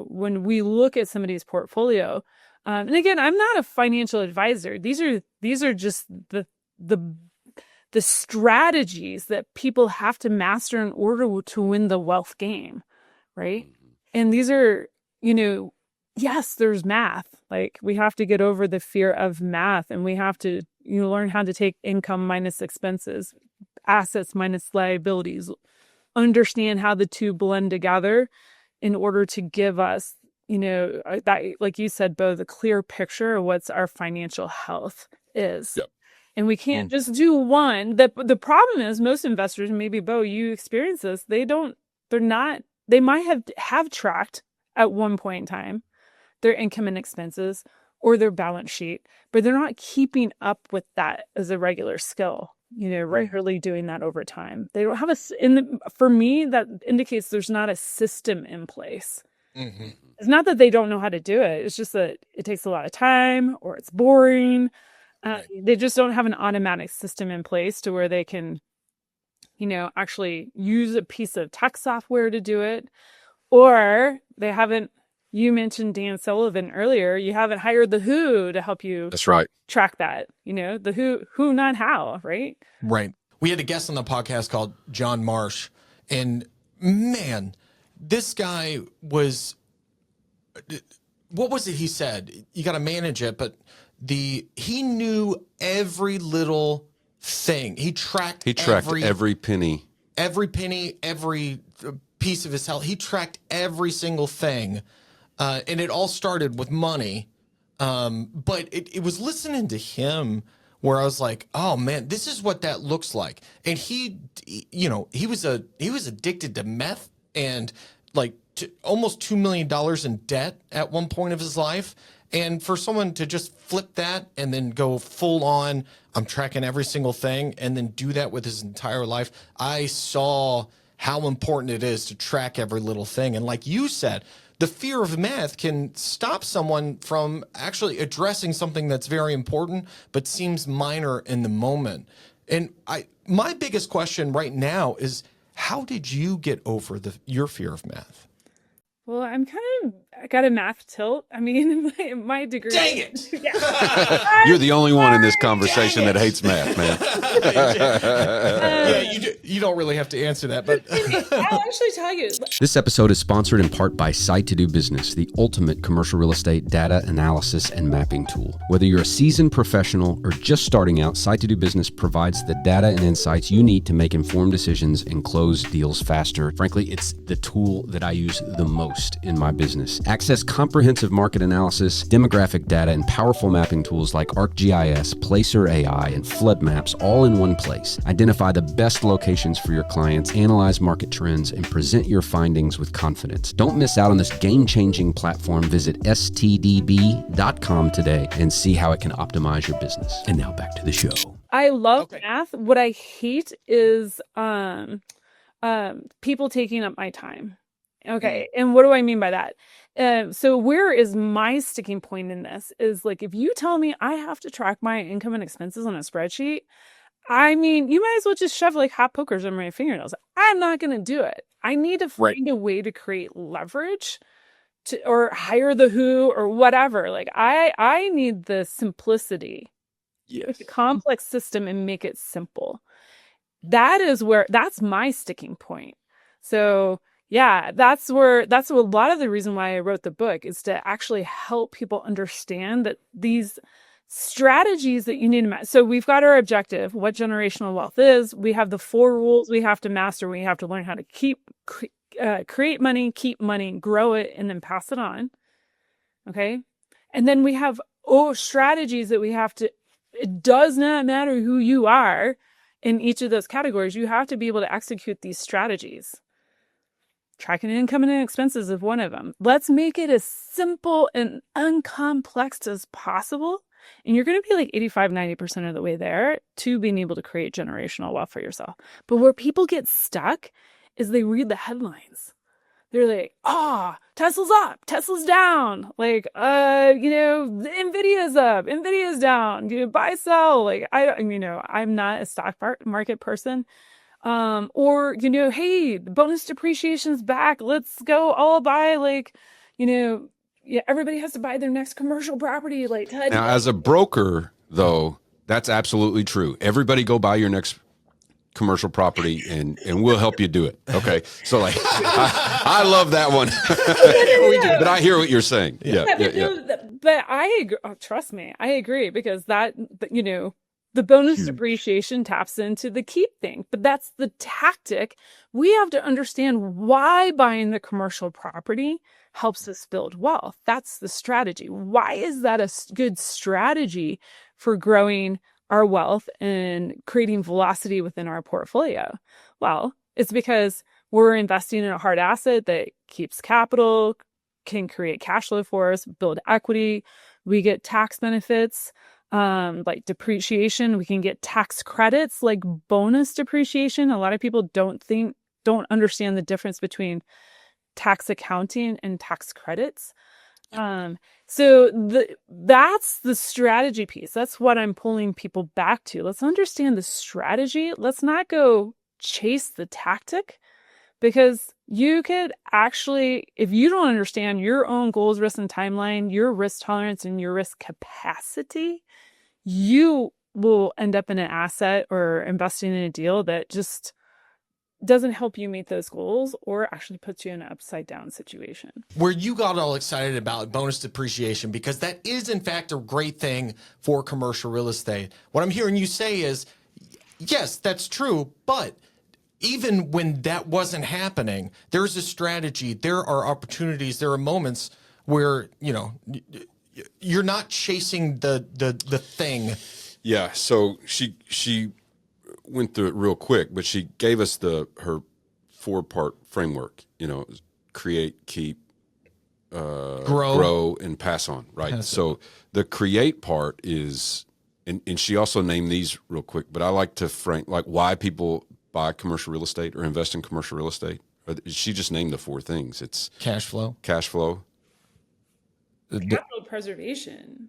S4: when we look at somebody's portfolio, and again, I'm not a financial advisor. These are just the strategies that people have to master in order to win the wealth game, right? And these are, yes, there's math. Like we have to get over the fear of math, and we have to, learn how to take income minus expenses, assets minus liabilities, understand how the two blend together in order to give us, that, like you said, Bo, the clear picture of what's our financial health is.
S2: Yep.
S4: And we can't just do one. The problem is most investors, maybe Bo, you experience this, they might have tracked at one point in time their income and expenses or their balance sheet, but they're not keeping up with that as a regular skill, regularly doing that over time. They don't have for me, that indicates there's not a system in place. Mm-hmm. It's not that they don't know how to do it. It's just that it takes a lot of time or it's boring. They just don't have an automatic system in place to where they can, actually use a piece of tech software to do it. Or they haven't, you mentioned Dan Sullivan earlier, you haven't hired the who to help you
S2: That's right.
S4: track that, the who, not how, right?
S1: Right. We had a guest on the podcast called John Marsh, and man, this guy was, what was it he said? You got to manage it, but he knew every little thing. He tracked
S2: every penny.
S1: Every penny, every piece of his health. He tracked every single thing. And it all started with money. But it was listening to him where I was like, oh man, this is what that looks like. And he was addicted to meth and like almost $2 million in debt at one point of his life. And for someone to just flip that and then go full on, I'm tracking every single thing, and then do that with his entire life, I saw how important it is to track every little thing. And like you said, the fear of math can stop someone from actually addressing something that's very important, but seems minor in the moment. And my biggest question right now is, how did you get over your fear of math?
S4: Well, I got a math tilt. I mean, my degree.
S1: Dang it!
S4: Yeah.
S2: You're the only one in this conversation that hates math, man.
S1: You don't really have to answer that, but
S4: I'll actually tell you.
S2: This episode is sponsored in part by Site to Do Business, the ultimate commercial real estate data analysis and mapping tool. Whether you're a seasoned professional or just starting out, Site to Do Business provides the data and insights you need to make informed decisions and close deals faster. Frankly, it's the tool that I use the most in my business. Access comprehensive market analysis, demographic data, and powerful mapping tools like ArcGIS, Placer AI, and flood maps all in one place. Identify the best locations for your clients, analyze market trends, and present your findings with confidence. Don't miss out on this game-changing platform. Visit stdb.com today and see how it can optimize your business. And now back to the show.
S4: I love math. What I hate is people taking up my time. Okay. And what do I mean by that? So where is my sticking point in this is like, if you tell me I have to track my income and expenses on a spreadsheet, I mean, you might as well just shove like hot pokers in my fingernails. I'm not going to do it. I need to find a way to create leverage to, or hire the who or whatever. Like I need the simplicity. It's a complex system and make it simple. That's my sticking point. So yeah, that's a lot of the reason why I wrote the book is to actually help people understand that these strategies that you need to so we've got our objective, what generational wealth is. We have the 4 rules we have to master. We have to learn how to create money, keep money, grow it, and then pass it on. Okay. And then we have strategies that we have to, it does not matter who you are in each of those categories. You have to be able to execute these strategies. Tracking income and expenses is one of them. Let's make it as simple and uncomplex as possible. And you're going to be like 85-90% of the way there to being able to create generational wealth for yourself. But where people get stuck is they read the headlines. They're like, Tesla's up, Tesla's down. Like, Nvidia's up, Nvidia's down. Buy, sell. Like, I'm not a stock market person. Hey, bonus depreciation's back. Let's go all buy everybody has to buy their next commercial property. Like,
S2: now, as a broker, though, that's absolutely true. Everybody go buy your next commercial property and we'll help you do it. Okay. So like, I love that one, but I hear what you're saying. Yeah.
S4: But I agree. Oh, trust me, I agree because the bonus depreciation taps into the keep thing, but that's the tactic. We have to understand why buying the commercial property helps us build wealth. That's the strategy. Why is that a good strategy for growing our wealth and creating velocity within our portfolio? Well, it's because we're investing in a hard asset that keeps capital, can create cash flow for us, build equity. We get tax benefits. Like depreciation, we can get tax credits like bonus depreciation. A lot of people don't understand the difference between tax accounting and tax credits. So that's the strategy piece. That's what I'm pulling people back to. Let's understand the strategy. Let's not go chase the tactic, because you could actually, if you don't understand your own goals, risks, and timeline, your risk tolerance and your risk capacity, you will end up in an asset or investing in a deal that just doesn't help you meet those goals or actually puts you in an upside down situation.
S1: Where you got all excited about bonus depreciation, because that is in fact a great thing for commercial real estate. What I'm hearing you say is, yes, that's true, but even when that wasn't happening, there's a strategy, there are opportunities, there are moments where, you're not chasing the thing.
S2: Yeah. So she went through it real quick, but she gave us her 4-part framework, create, keep, grow, and pass on. Right. So the create part is, and she also named these real quick, but I like to frame like why people buy commercial real estate or invest in commercial real estate. She just named the 4 things. It's
S1: cash flow,
S4: capital preservation,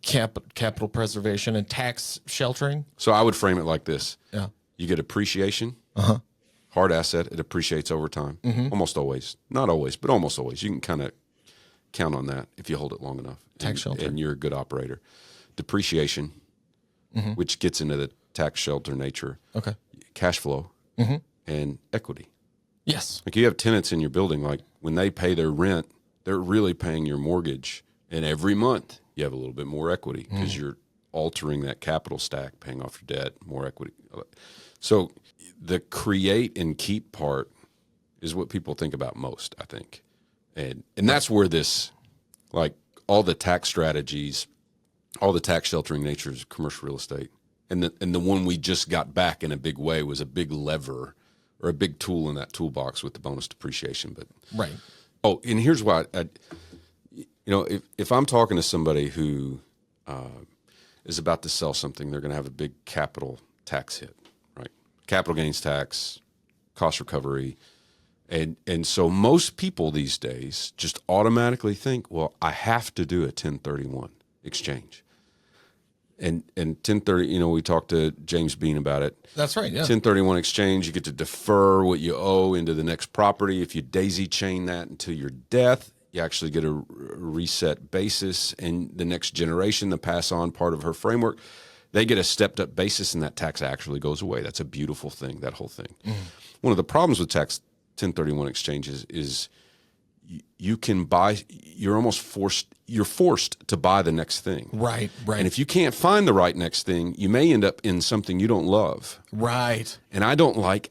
S1: capital preservation, and tax sheltering.
S2: So I would frame it like this.
S1: Yeah.
S2: You get appreciation, hard asset. It appreciates over time. Almost always, not always, but almost always. You can kind of count on that if you hold it long enough.
S1: Tax shelter.
S2: And you're a good operator. Depreciation, which gets into the tax shelter nature.
S1: Okay.
S2: Cash flow and equity.
S1: Yes.
S2: Like you have tenants in your building, like when they pay their rent, they're really paying your mortgage. And every month you have a little bit more equity because you're altering that capital stack, paying off your debt, more equity. So the create and keep part is what people think about most, I think. And that's where this, like all the tax strategies, all the tax sheltering natures of commercial real estate, and the one we just got back in a big way was a big lever or a big tool in that toolbox with the bonus depreciation. But
S1: Right.
S2: oh, and here's why, if I'm talking to somebody who is about to sell something, they're going to have a big capital tax hit, right? Capital gains tax, cost recovery. And so most people these days just automatically think, well, I have to do a 1031 exchange. And 1030, we talked to James Bean about it.
S1: That's right. Yeah.
S2: 1031 exchange, you get to defer what you owe into the next property. If you daisy chain that until your death, you actually get a reset basis, and the next generation, the pass on part of her framework, they get a stepped up basis, and that tax actually goes away. That's a beautiful thing, that whole thing. One of the problems with tax 1031 exchanges is you can buy, you're forced to buy the next thing.
S1: Right. Right.
S2: And if you can't find the right next thing, you may end up in something you don't love.
S1: Right.
S2: And I don't like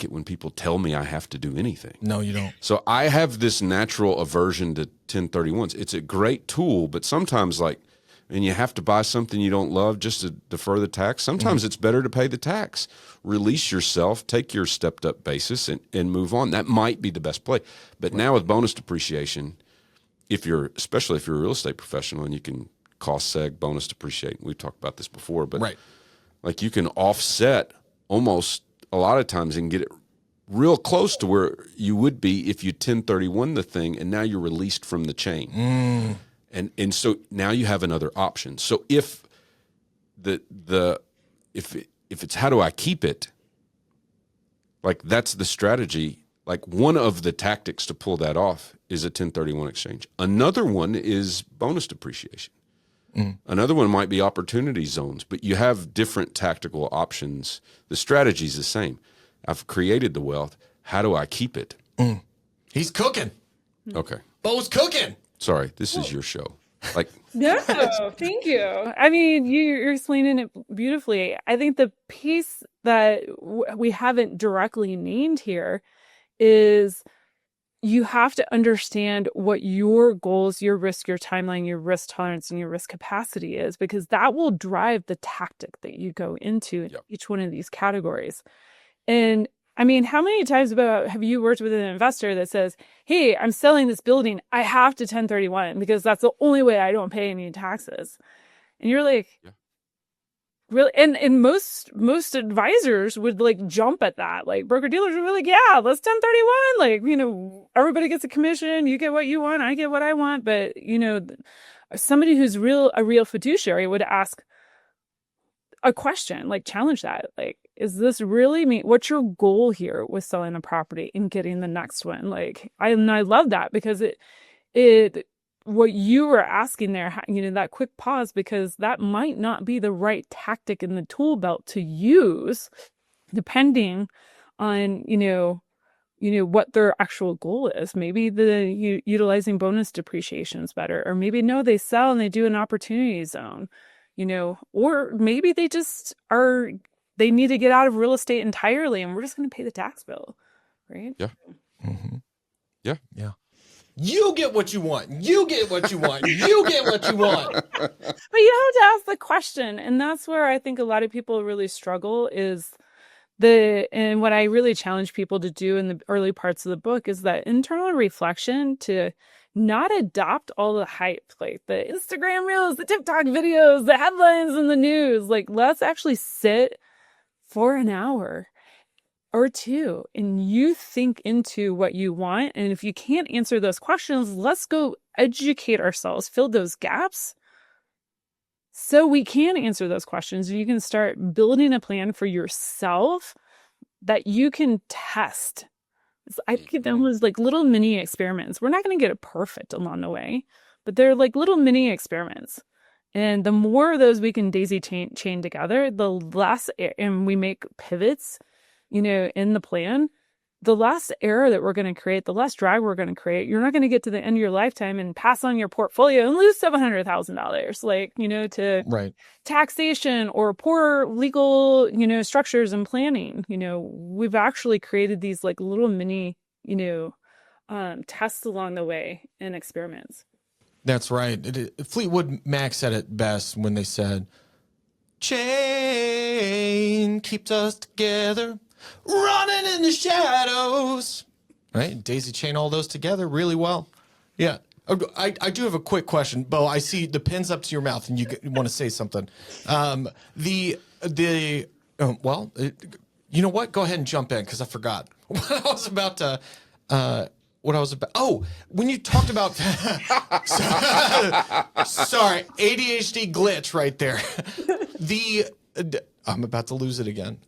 S2: it when people tell me I have to do anything.
S1: No, you don't.
S2: So I have this natural aversion to 1031s. It's a great tool, but sometimes and you have to buy something you don't love just to defer the tax. Sometimes it's better to pay the tax. Release yourself, take your stepped up basis and move on. That might be the best play. But now with bonus depreciation, especially if you're a real estate professional and you can cost seg, bonus depreciate, we've talked about this before, but
S1: Right.
S2: like you can offset almost a lot of times and get it real close to where you would be if you 1031 the thing and now you're released from the chain. And so now you have another option. So if if it's how do I keep it, like that's the strategy. Like one of the tactics to pull that off is a 1031 exchange. Another one is bonus depreciation. Another one might be opportunity zones, but you have different tactical options. The strategy is the same. I've created the wealth. How do I keep it?
S1: He's cooking.
S2: Okay.
S1: Bo's cooking.
S2: Sorry, this is your show. Like,
S4: No, thank you. I mean, you're explaining it beautifully. I think the piece that we haven't directly named here is you have to understand what your goals, your risk, your timeline, your risk tolerance, and your risk capacity is, because that will drive the tactic that you go into in each one of these categories. And I mean, how many times have you worked with an investor that says, hey, I'm selling this building, I have to 1031 because that's the only way I don't pay any taxes. And you're like, really? And most advisors would like jump at that. Like broker dealers would be like, yeah, let's 1031. Like, everybody gets a commission. You get what you want. I get what I want. But, somebody who's a real fiduciary would ask a question, like challenge that. Like, is this really me? What's your goal here with selling a property and getting the next one? Like, I love that because it what you were asking there, that quick pause, because that might not be the right tactic in the tool belt to use, depending on, what their actual goal is. Maybe utilizing bonus depreciation is better, or maybe no, they sell and they do an opportunity zone, or maybe they just they need to get out of real estate entirely and we're just going to pay the tax bill, right?
S2: yeah. Yeah.
S1: Yeah. You get what you want. You get what you want. You get what you want.
S4: But you have to ask the question. And that's where I think a lot of people really struggle is and what I really challenge people to do in the early parts of the book is that internal reflection, to not adopt all the hype, like the Instagram reels, the TikTok videos, the headlines in the news. Like, let's actually sit for an hour or two and you think into what you want. And if you can't answer those questions, let's go educate ourselves, fill those gaps so we can answer those questions. And you can start building a plan for yourself that you can test. I think of them as like little mini experiments. We're not going to get it perfect along the way, but they're like little mini experiments. And the more of those we can daisy chain together, the less, and we make pivots, in the plan, the less error that we're going to create, the less drag we're going to create. You're not going to get to the end of your lifetime and pass on your portfolio and lose $700,000, to
S1: Right.
S4: taxation or poor legal, structures and planning. We've actually created these like little mini, tests along the way and experiments.
S1: That's right. Fleetwood Mac said it best when they said, "Chain keeps us together, running in the shadows." Right? Daisy chain all those together really well. Yeah. I do have a quick question, Bo. I see the pin's up to your mouth, and you want to say something. Well, you know what? Go ahead and jump in because I forgot what I was about to. Oh, when you talked about. Sorry, ADHD glitch right there. I'm about to lose it again.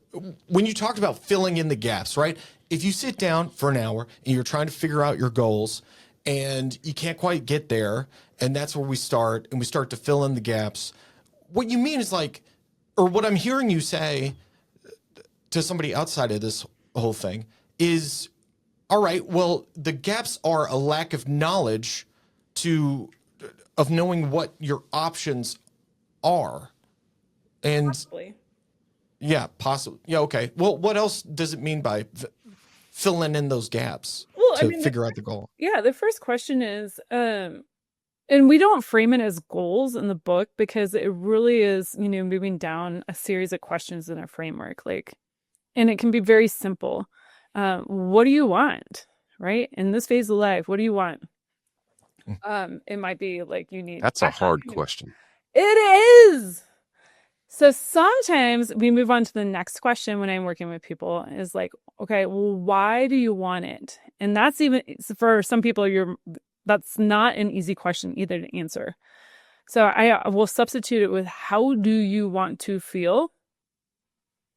S1: When you talked about filling in the gaps, right? If you sit down for an hour and you're trying to figure out your goals and you can't quite get there, and that's where we start, and we start to fill in the gaps. What you mean is like, or what I'm hearing you say to somebody outside of this whole thing is, all right, well, the gaps are a lack of knowledge of knowing what your options are. And
S4: Possibly.
S1: yeah, possibly. Yeah. Okay. Well, what else does it mean by filling in those gaps to figure out the goal?
S4: Yeah. The first question is, and we don't frame it as goals in the book because it really is, moving down a series of questions in a framework, and it can be very simple. What do you want? Right? In this phase of life, what do you want? It might be like you need.
S2: That's a hard question.
S4: It is. So sometimes we move on to the next question when I'm working with people is like, okay, well, why do you want it? And that's even for some people, that's not an easy question either to answer. So I will substitute it with, how do you want to feel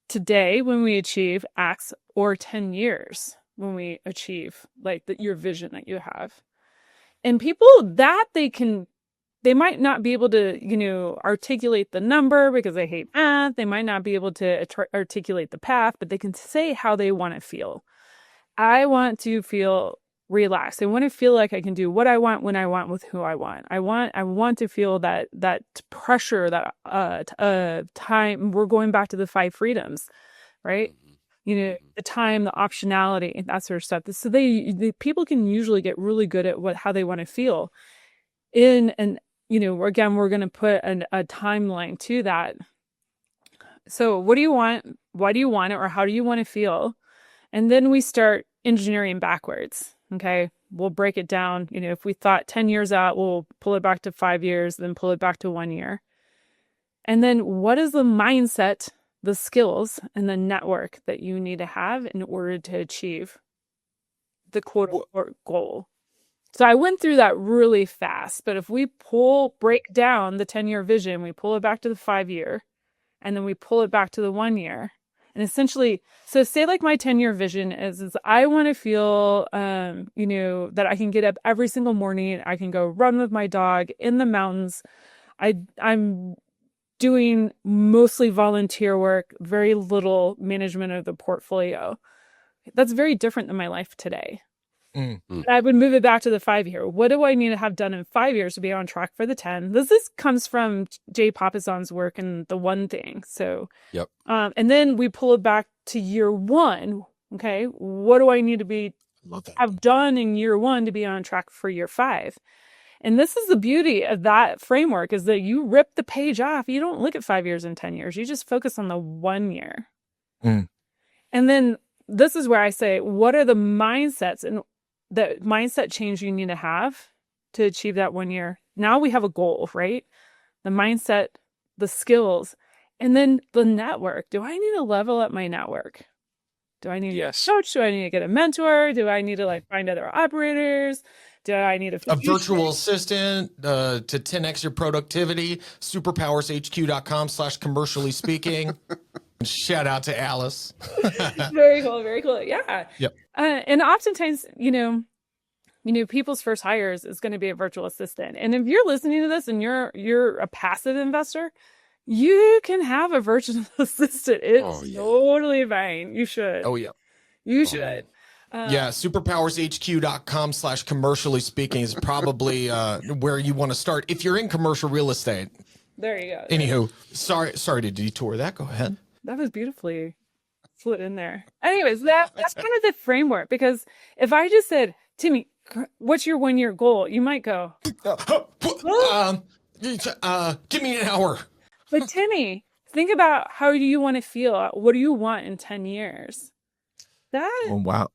S4: today when we achieve X, or 10 years when we achieve your vision that you have? And people that they might not be able to, articulate the number because they hate math. They might not be able to articulate the path, but they can say how they want to feel. I want to feel relaxed. I want to feel like I can do what I want, when I want, with who I want. I want to feel that pressure, that time. We're going back to the 5 freedoms, right? The time, the optionality, that sort of stuff. So the people can usually get really good at how they want to feel. Again, we're going to put a timeline to that. So what do you want? Why do you want it? Or how do you want to feel? And then we start engineering backwards. Okay. We'll break it down. If we thought 10 years out, we'll pull it back to 5 years, then pull it back to 1 year. And then what is the mindset, the skills, and the network that you need to have in order to achieve the quote unquote goal? So I went through that really fast, but if we break down the 10-year vision, we pull it back to the 5-year, and then we pull it back to the 1 year. And essentially, so say like my 10-year vision is I want to feel, that I can get up every single morning. I can go run with my dog in the mountains. I'm doing mostly volunteer work, very little management of the portfolio. That's very different than my life today. I would move it back to the 5-year. What do I need to have done in 5 years to be on track for the 10? This comes from Jay Papasan's work in The One Thing. So,
S2: yep.
S4: And then we pull it back to year 1. Okay, what do I need to have done in year 1 to be on track for year 5? And this is the beauty of that framework, is that you rip the page off. You don't look at 5 years and 10 years. You just focus on the 1 year. And then this is where I say, what are the mindsets and the mindset change you need to have to achieve that 1 year? Now we have a goal, right? The mindset, the skills, and then the network. Do I need to level up my network? Do I need a coach? Do I need to get a mentor? Do I need to find other operators? Do I need a
S1: virtual assistant to 10x your productivity? Superpowershq.com/commercially speaking. Shout out to Alice.
S4: Very cool. Very cool. Yeah.
S1: Yep.
S4: And oftentimes, people's first hires is going to be a virtual assistant. And if you're listening to this and you're a passive investor, you can have a virtual assistant. It's totally fine. You should.
S1: Oh yeah.
S4: You should.
S1: Superpowershq.com/commercially speaking is probably where you want to start if you're in commercial real estate.
S4: There you go.
S1: Anywho, sorry to detour that. Go ahead.
S4: That was beautifully slid in there. Anyways, that's kind of the framework, because if I just said, Timmy, What's your 1 year goal? You might go,
S1: Give me an hour.
S4: but Timmy, think about how do you want to feel? What do you want in 10 years? That
S6: Oh, wow.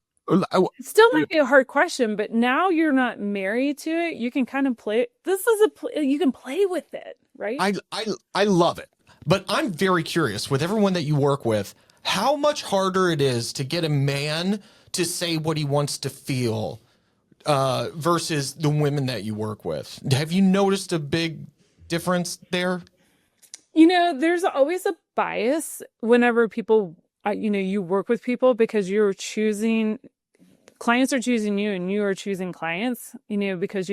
S4: still might be a hard question, but now you're not married to it. You can kind of play. This is you can play with it, right?
S1: I love it. But I'm very curious with everyone that you work with, how much harder it is to get a man to say what he wants to feel versus the women that you work with. Have you noticed a big difference there?
S4: There's always a bias whenever people, you work with people because clients are choosing you and you are choosing clients, because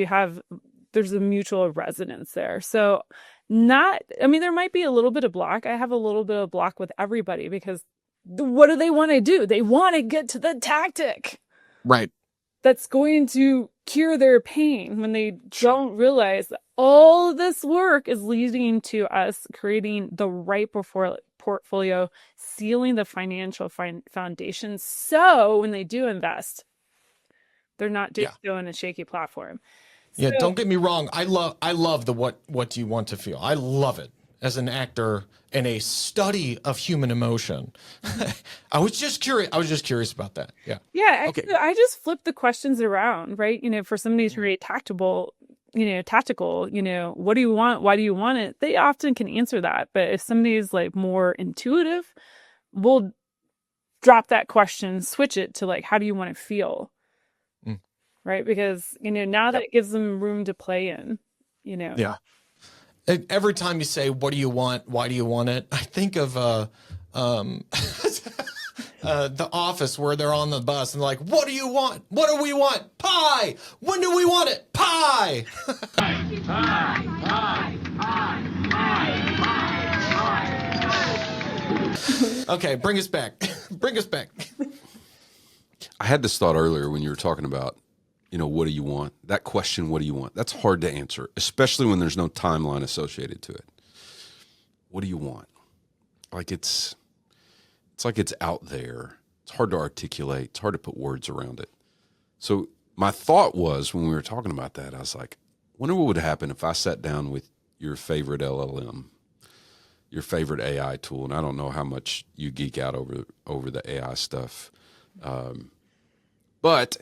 S4: there's a mutual resonance there. So there might be a little bit of block. I have a little bit of block with everybody because what do they want to do? They want to get to the tactic
S6: Right.
S4: that's going to cure their pain when they don't realize that all of this work is leading to us creating the right portfolio, sealing the financial foundation. So when they do invest, they're not doing so in a shaky platform.
S1: Yeah, don't get me wrong. I love the what do you want to feel? I love it as an actor and a study of human emotion. I was just curious about that. Yeah.
S4: Yeah.
S6: Okay.
S4: I just flip the questions around, right? For somebody who's really tactical, what do you want? Why do you want it? They often can answer that. But if somebody's like more intuitive, we'll drop that question, switch it to like, how do you want to feel? Right? Because, now that it gives them room to play in,
S6: Yeah.
S1: Every time you say, what do you want? Why do you want it? I think of The Office where they're on the bus and they're like, what do you want? What do we want? Pie. When do we want it? Pie. Okay, bring us back. Bring us back.
S2: I had this thought earlier when you were talking about, what do you want? That question, what do you want? That's hard to answer, especially when there's no timeline associated to it. What do you want? Like it's like it's out there. It's hard to articulate. It's hard to put words around it. So my thought was when we were talking about that, I was like, wonder what would happen if I sat down with your favorite LLM, your favorite AI tool, and I don't know how much you geek out over the AI stuff, but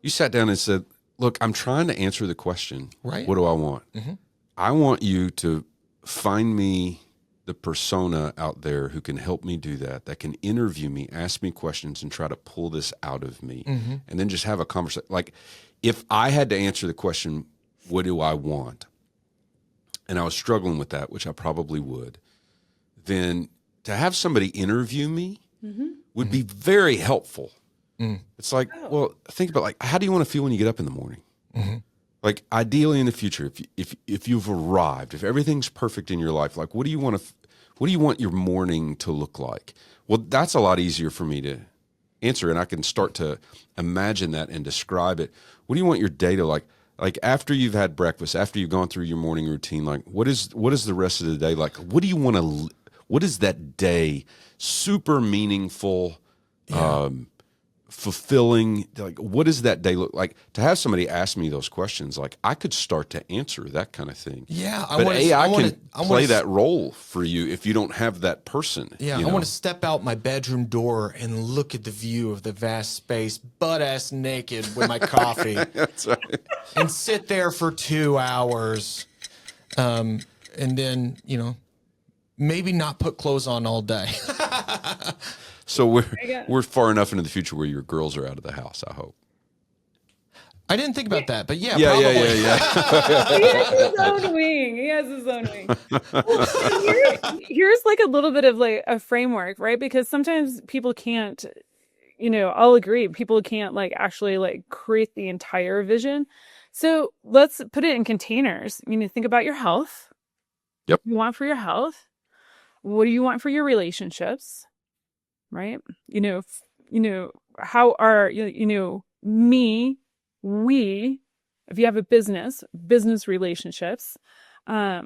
S2: you sat down and said, look, I'm trying to answer the question,
S1: right?
S2: What do I want? Mm-hmm. I want you to find me the persona out there who can help me do that can interview me, ask me questions, and try to pull this out of me, and then just have a conversation. Like, if I had to answer the question, what do I want? And I was struggling with that, which I probably would, then to have somebody interview me would be very helpful. It's like, well, think about like, how do you want to feel when you get up in the morning? Like ideally in the future, if you've arrived, if everything's perfect in your life, like what do you want your morning to look like? Well, that's a lot easier for me to answer, and I can start to imagine that and describe it. What do you want your day to like? Like after you've had breakfast, after you've gone through your morning routine, like what is the rest of the day like? What do you want to? What is that day? Super meaningful. Fulfilling, like what does that day look like? To have somebody ask me those questions, like I could start to answer that kind of thing.
S1: Yeah,
S2: AI can play that role for you if you don't have that person.
S1: Yeah, I want to step out my bedroom door and look at the view of the vast space, butt-ass naked with my coffee.
S2: That's right.
S1: And sit there for 2 hours, and then maybe not put clothes on all day.
S2: So we're far enough into the future where your girls are out of the house, I hope.
S1: I didn't think about that, but
S2: Yeah.
S4: He has his own wing. Well, here's like a little bit of like a framework, right? Because sometimes people can't, I'll agree, people can't like actually like create the entire vision. So let's put it in containers. Think about your health.
S2: Yep.
S4: What you want for your health. What do you want for your relationships? Right? How are, we, if you have a business relationships, age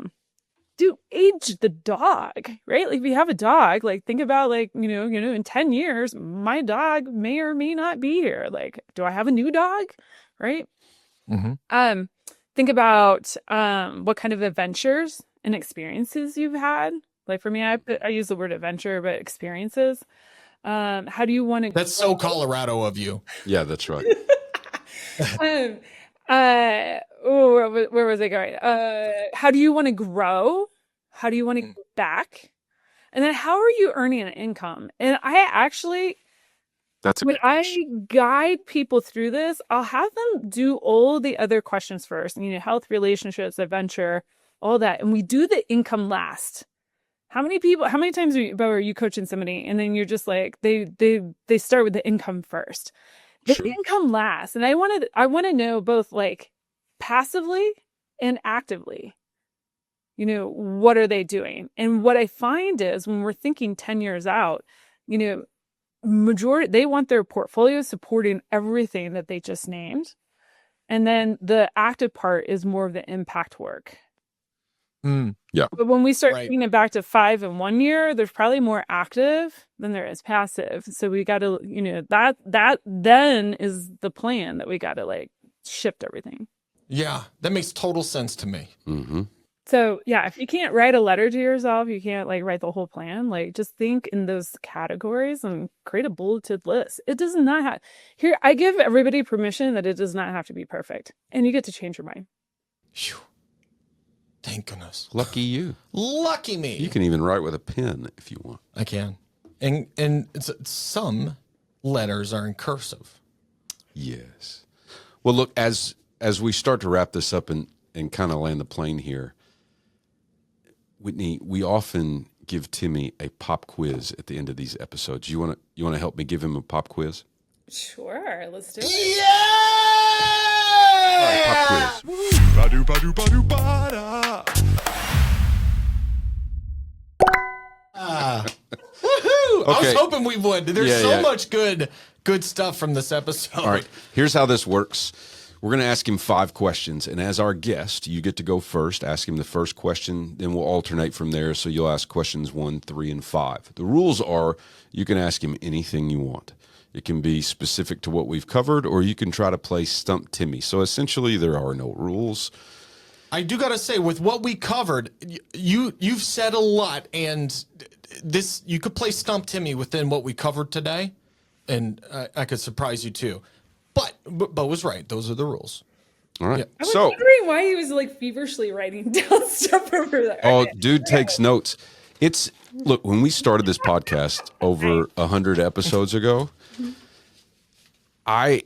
S4: the dog, right? Like if you have a dog, like think about like, in 10 years, my dog may or may not be here. Like, do I have a new dog? right?
S1: Mhm.
S4: Think about what kind of adventures and experiences you've had. Like for me, I use the word adventure, but experiences. How do you want to
S1: That's so Colorado of you.
S2: Yeah, that's right.
S4: um, where was I going? How do you want to grow? How do you want to give back? And then how are you earning an income? And I actually,
S2: That's a
S4: when
S2: good
S4: I
S2: question.
S4: guide people through this, I'll have them do all the other questions first. Health, relationships, adventure, all that. And we do the income last. How many times are you coaching somebody and then you're just like, they start with the income first. The
S2: Sure.
S4: income lasts. And I want to know both like passively and actively, what are they doing? And what I find is when we're thinking 10 years out, majority, they want their portfolio supporting everything that they just named. And then the active part is more of the impact work.
S1: Mm.
S2: Yeah.
S4: But when we start
S1: Right.
S4: taking it back to 5 and 1 year, there's probably more active than there is passive. So we got to, that then is the plan that we got to like shift everything.
S1: Yeah, that makes total sense to me.
S2: Mm-hmm.
S4: So yeah, if you can't write a letter to yourself, you can't like write the whole plan. Like just think in those categories and create a bulleted list. It does not have here. I give everybody permission that it does not have to be perfect, and you get to change your mind.
S1: Phew. Thank goodness.
S2: Lucky you.
S1: Lucky me.
S2: You can even write with a pen if you want.
S1: I can. And some letters are in cursive.
S2: Yes. Well, look, as we start to wrap this up and kind of land the plane here, Whitney, we often give Timmy a pop quiz at the end of these episodes. You want to help me give him a pop quiz?
S4: Sure, let's do it.
S2: All right, pop quiz.
S1: Woohoo! I was
S2: Okay.
S1: hoping we would. There's
S2: Yeah,
S1: so
S2: yeah.
S1: much good stuff from this episode.
S2: All right, here's how this works. We're going to ask him 5 questions, and as our guest, you get to go first. Ask him the first question, then we'll alternate from there. So you'll ask questions 1, 3, and 5. The rules are you can ask him anything you want. It can be specific to what we've covered, or you can try to play Stump Timmy. So essentially, there are no rules.
S1: I do got to say, with what we covered, you've said a lot, and this you could play Stump Timmy within what we covered today, and I could surprise you too. But Bo was right; those are the rules.
S2: All right.
S1: Yeah.
S4: I was
S2: So,
S4: wondering why he was like feverishly writing down stuff over there.
S2: oh,
S4: Okay.
S2: dude takes notes. Look, when we started this podcast over 100 episodes ago, I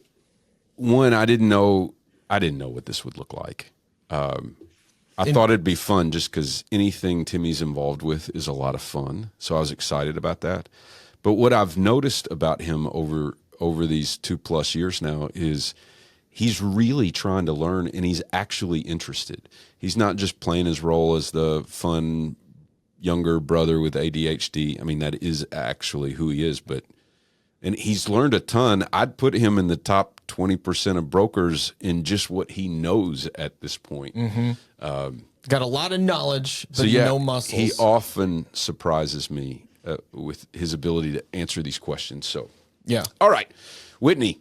S2: didn't know what this would look like. I thought it'd be fun just because anything Timmy's involved with is a lot of fun. So I was excited about that. But what I've noticed about him over these 2+ years now is he's really trying to learn, and he's actually interested. He's not just playing his role as the fun younger brother with ADHD. I mean, that is actually who he is, and he's learned a ton. I'd put him in the top 20% of brokers in just what he knows at this point.
S1: Got a lot of knowledge, but
S2: So yeah,
S1: no muscles.
S2: he often surprises me with his ability to answer these questions. So,
S1: Yeah.
S2: all right, Whitney,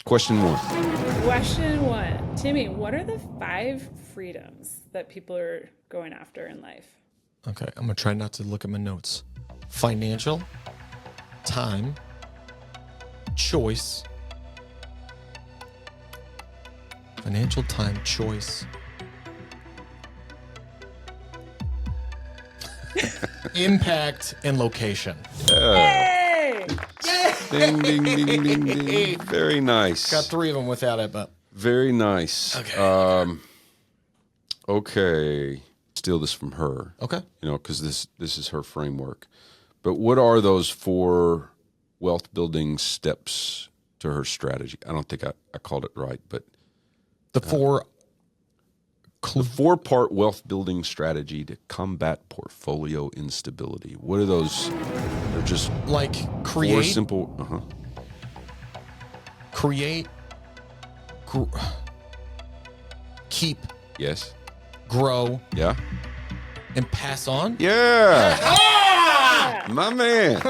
S2: question 1.
S4: Question 1, Timmy, what are the 5 freedoms that people are going after in life?
S1: Okay, I'm gonna try not to look at my notes. Financial, time, choice. Financial, time, choice. Impact and location.
S4: Hey!
S2: Ding, ding, ding, ding, ding. Very nice.
S1: Got 3 of them without it, but
S2: Very nice.
S1: Okay.
S2: Okay. Steal this from her.
S1: okay.
S2: Because this is her framework. But what are those 4 wealth building steps to her strategy? I don't think I called it right, but
S1: The 4
S2: the 4-part wealth building strategy to combat portfolio instability. What are those? They're just
S1: like
S2: 4
S1: create,
S2: simple.
S1: create, keep,
S2: Yes.
S1: grow,
S2: Yeah.
S1: and pass on.
S2: Yeah. My man.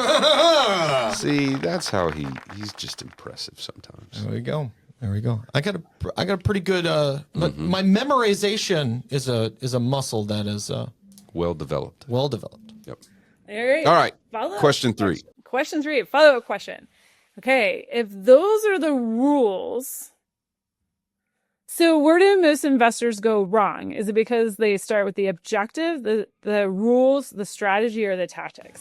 S2: See, that's how he's just impressive sometimes.
S1: There we go. There we go. I got a pretty good. But my memorization is a muscle that is
S2: Well developed.
S1: well developed.
S2: Yep.
S4: All
S2: All right.
S4: Follow-up
S2: Question 3.
S4: Question 3. Follow-up question. Okay, if those are the rules, so where do most investors go wrong? Is it because they start with the objective, the rules, the strategy, or the tactics?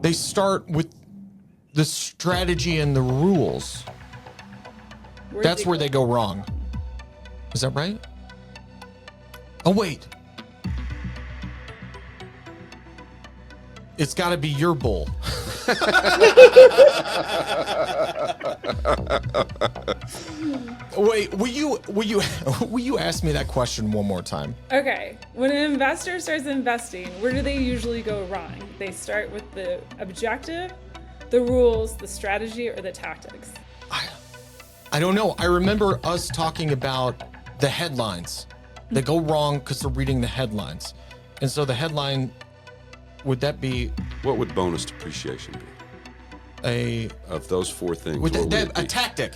S1: They start with the strategy and the rules. That's where they go wrong. Is that right? Oh, wait. It's got to be your bull. Wait, will you ask me that question one more time?
S4: Okay, when an investor starts investing, where do they usually go wrong? They start with the objective, the rules, the strategy, or the tactics?
S1: I don't know. I remember us talking about the headlines. They go wrong because they're reading the headlines. And so the headline, would that be
S2: What would bonus depreciation be? Of those 4 things,
S1: With
S2: what would it
S1: a
S2: be?
S1: tactic.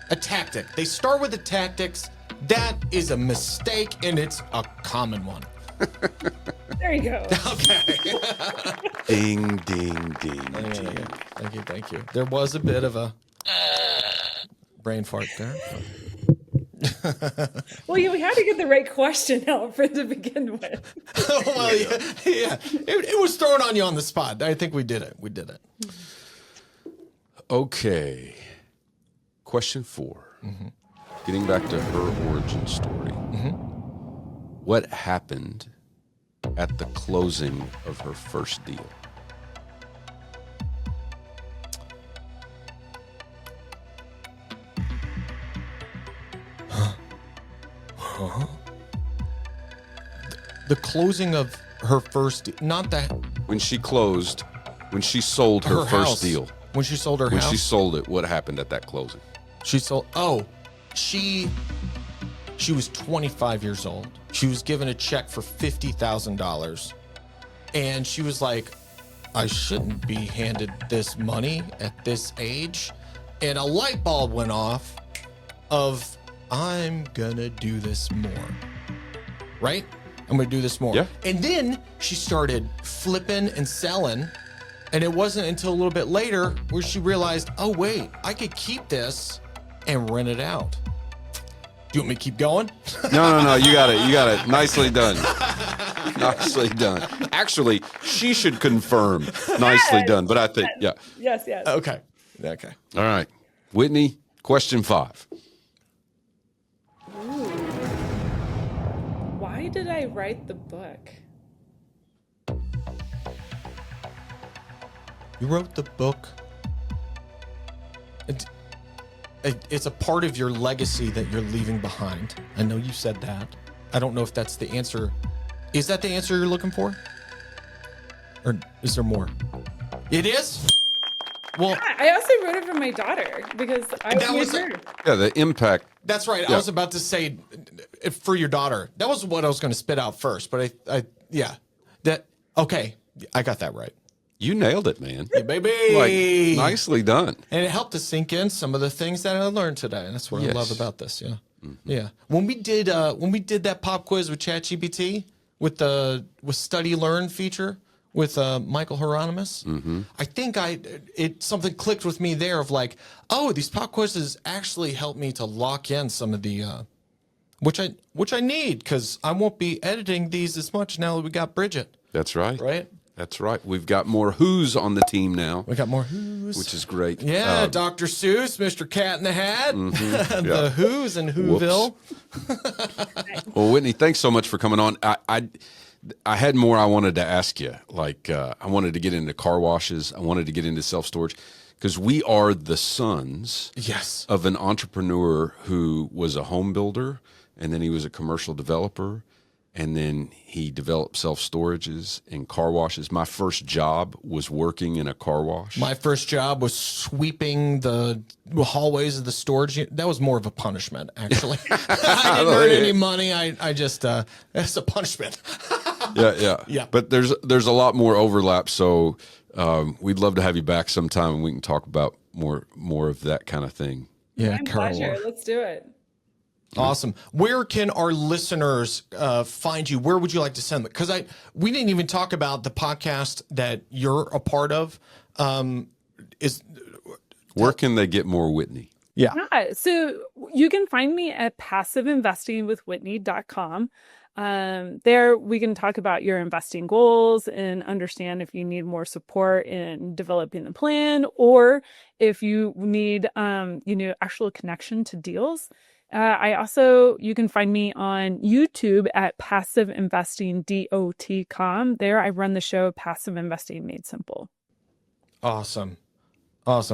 S1: A tactic. They start with the tactics. That is a mistake, and it's a common one.
S4: There you go.
S1: Okay.
S2: Ding, ding, ding.
S1: Thank you. There was a bit of a brain fart there.
S4: Well, you had to get the right question out for to begin with.
S1: Well, yeah. It was thrown on you on the spot. I think we did it.
S2: Okay. Question 4. Getting back to her origin story. What happened at the closing of her first deal?
S1: The closing of her first, not that
S2: When she closed, when she sold her,
S1: her
S2: first
S1: house.
S2: deal,
S1: When she sold her
S2: when
S1: house.
S2: she sold it, what happened at that closing?
S1: She sold. Oh, she was 25 years old. She was given a check for $50,000, and she was like, "I shouldn't be handed this money at this age." And a light bulb went off of, "I'm gonna do this more." Right? I'm gonna do this more.
S2: Yeah.
S1: And then she started flipping and selling. And it wasn't until a little bit later where she realized, oh, wait, I could keep this and rent it out. Do you want me to keep going?
S2: No, you got it. Nicely done. Nicely done. Actually, she should confirm nicely done, but I think, yeah.
S4: Yes.
S1: Okay.
S2: All right. Whitney, question 5.
S4: Why did I write the book?
S1: You wrote the book. It's a part of your legacy that you're leaving behind. I know you said that. I don't know if that's the answer. Is that the answer you're looking for? Or is there more? It is? Well,
S4: I also wrote it for my daughter because I
S1: That
S4: was
S1: was
S4: her.
S2: Yeah, the impact.
S1: that's right.
S2: Yeah.
S1: I was about to say for your daughter. That was what I was going to spit out first, but okay. I got that right.
S2: You nailed it, man.
S1: Hey, baby.
S2: Like, nicely done.
S1: And it helped to sink in some of the things that I learned today. And that's what I
S2: Yes.
S1: love about this. Yeah. Yeah. When we did that pop quiz with ChatGPT with study learn feature with Michael Hieronymus, I think something clicked with me there of like, oh, these pop quizzes actually help me to lock in some of the which I need because I won't be editing these as much now that we got Bridget.
S2: That's right.
S1: Right?
S2: That's right. We've got more Who's on the team now,
S1: We got more Who's.
S2: which is great.
S1: Yeah, Dr. Seuss, Mr. Cat in the Hat,
S2: yeah.
S1: the Who's and Whoville.
S2: Well, Whitney, thanks so much for coming on. I had more I wanted to ask you. Like, I wanted to get into car washes. I wanted to get into self-storage because we are the sons
S1: Yes.
S2: of an entrepreneur who was a home builder, and then he was a commercial developer, and then he developed self-storages and car washes. My first job was working in a car wash.
S1: My first job was sweeping the hallways of the storage unit. That was more of a punishment, actually. I didn't earn any money. I just, it's a punishment.
S2: Yeah.
S1: Yeah.
S2: But there's a lot more overlap. So We'd love to have you back sometime, and we can talk about more of that kind of thing.
S1: Yeah,
S4: My
S1: Carol.
S4: pleasure. Let's do it.
S1: Awesome. Where can our listeners find you? Where would you like to send them? Because we didn't even talk about the podcast that you're a part of.
S2: Where can they get more Whitney?
S1: Yeah.
S4: So you can find me at passiveinvestingwithwhitney.com. There we can talk about your investing goals and understand if you need more support in developing the plan, or if you need, actual connection to deals. You can find me on YouTube at passiveinvestingdot.com. There I run the show Passive Investing Made Simple.
S1: Awesome.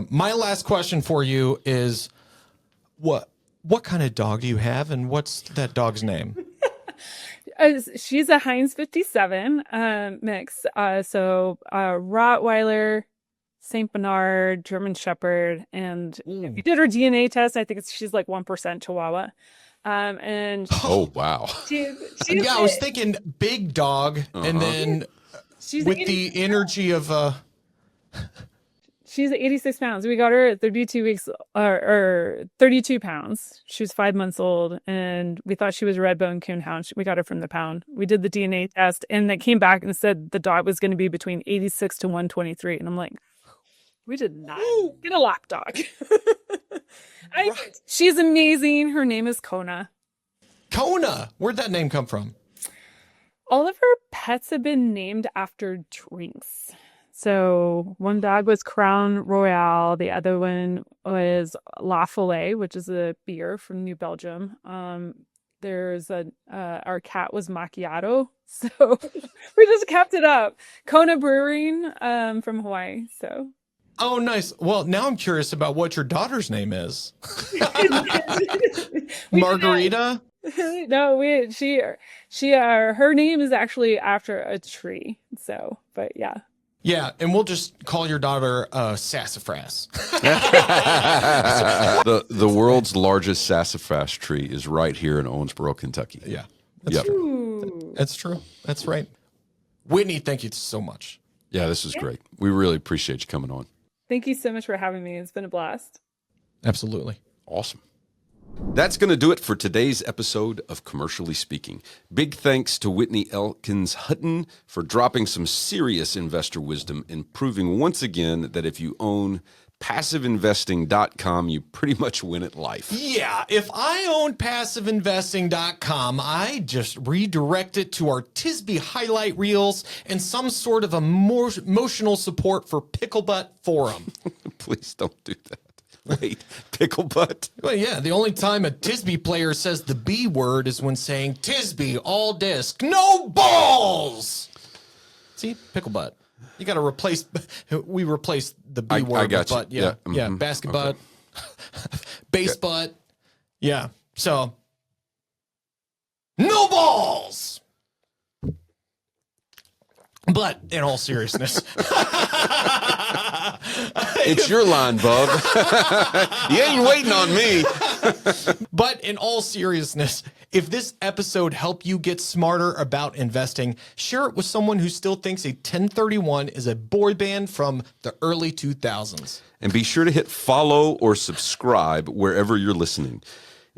S1: My last question for you is, what kind of dog do you have, and what's that dog's name?
S4: She's a Heinz 57 mix. Rottweiler, Saint Bernard, German Shepherd, and if you did her DNA test, I think she's like 1% Chihuahua.
S2: Oh wow!
S4: She's
S1: I was thinking big dog, and then
S4: she's
S1: with the energy of
S4: she's 86 pounds. We got her at 32 weeks, or 32 pounds. She was 5 months old, and we thought she was a red bone coonhound. We got her from the pound. We did the DNA test, and they came back and said the dog was going to be between 86 to 123. And I'm like, we did not get a lap dog. She's amazing. Her name is Kona.
S1: Kona. Where'd that name come from?
S4: All of her pets have been named after drinks. So one dog was Crown Royale. The other one was La Follette, which is a beer from New Belgium. Our cat was Macchiato. So we just kept it up. Kona Brewing from Hawaii. So.
S1: Oh, nice. Well, now I'm curious about what your daughter's name is. Margarita?
S4: No, her name is actually after a tree. So, but yeah.
S1: Yeah, and we'll just call your daughter Sassafras.
S2: The world's largest sassafras tree is right here in Owensboro, Kentucky.
S1: Yeah, that's true. That's true. That's right. Whitney, thank you so much.
S2: Yeah, this is great. We really appreciate you coming on.
S4: Thank you so much for having me. It's been a blast.
S1: Absolutely.
S2: Awesome. That's going to do it for today's episode of Commercially Speaking. Big thanks to Whitney Elkins-Hutten for dropping some serious investor wisdom and proving once again that if you own passiveinvesting.com, you pretty much win at life.
S1: Yeah, if I own passiveinvesting.com, I just redirect it to our Tisby highlight reels and some sort of emotional support for Picklebutt Forum.
S2: Please don't do that. Wait, Picklebutt?
S1: Well, yeah, the only time a Tisby player says the B word is when saying Tisby, all disc, no balls! See, Picklebutt. You got to replace, we replaced the B word
S2: I got
S1: with butt.
S2: you.
S1: Yeah,
S2: Yeah,
S1: yeah,
S2: mhm.
S1: basket butt,
S2: Okay.
S1: base butt. Yeah, so, no balls! But in all seriousness,
S2: It's your line, bub. You ain't waiting on me.
S1: but in all seriousness, if this episode helped you get smarter about investing, share it with someone who still thinks a 1031 is a boy band from the early 2000s.
S2: And be sure to hit follow or subscribe wherever you're listening.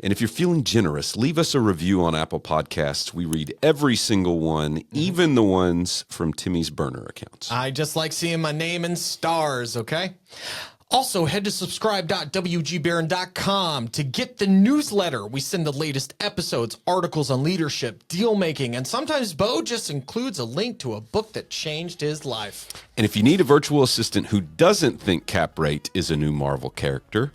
S2: And if you're feeling generous, leave us a review on Apple Podcasts. We read every single one, even the ones from Timmy's burner accounts.
S1: I just like seeing my name in stars, okay? Also, head to subscribe.wgbaron.com to get the newsletter. We send the latest episodes, articles on leadership, deal making, and sometimes Bo just includes a link to a book that changed his life.
S2: And if you need a virtual assistant who doesn't think Cap Rate is a new Marvel character,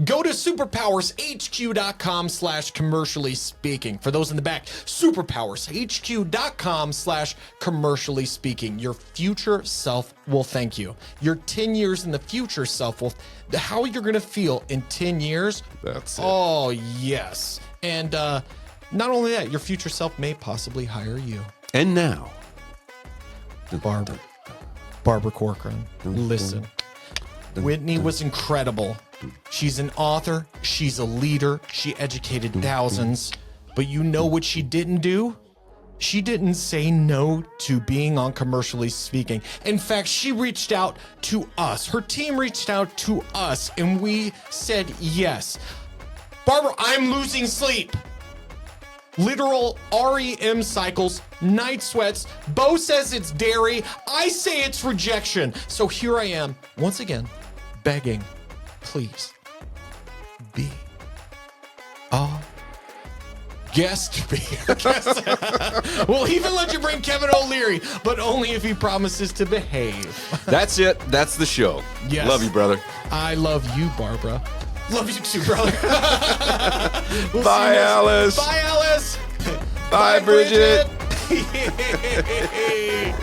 S1: Go to superpowershq.com/commercially speaking. For those in the back, superpowershq.com/commercially speaking. Your future self will thank you. Your 10 years in the future self will, how you're going to feel in 10 years.
S2: That's it.
S1: Oh, yes. And not only that, your future self may possibly hire you.
S2: And now,
S1: Barbara Corcoran, listen. Whitney was incredible. She's an author. She's a leader. She educated thousands. But you know what she didn't do? She didn't say no to being on Commercially Speaking. In fact, she reached out to us. Her team reached out to us, and we said yes. Barbara, I'm losing sleep. Literal REM cycles, night sweats. Bo says it's dairy. I say it's rejection. So here I am, once again, begging, please be our guest. We'll even let you bring Kevin O'Leary, but only if he promises to behave.
S2: That's it. That's the show.
S1: Yes.
S2: Love you, brother.
S1: I love you, Barbara. Love you too, brother. We'll
S2: Bye, Alice.
S1: Bye, Alice.
S2: Bye, Bridget.
S1: Bridget.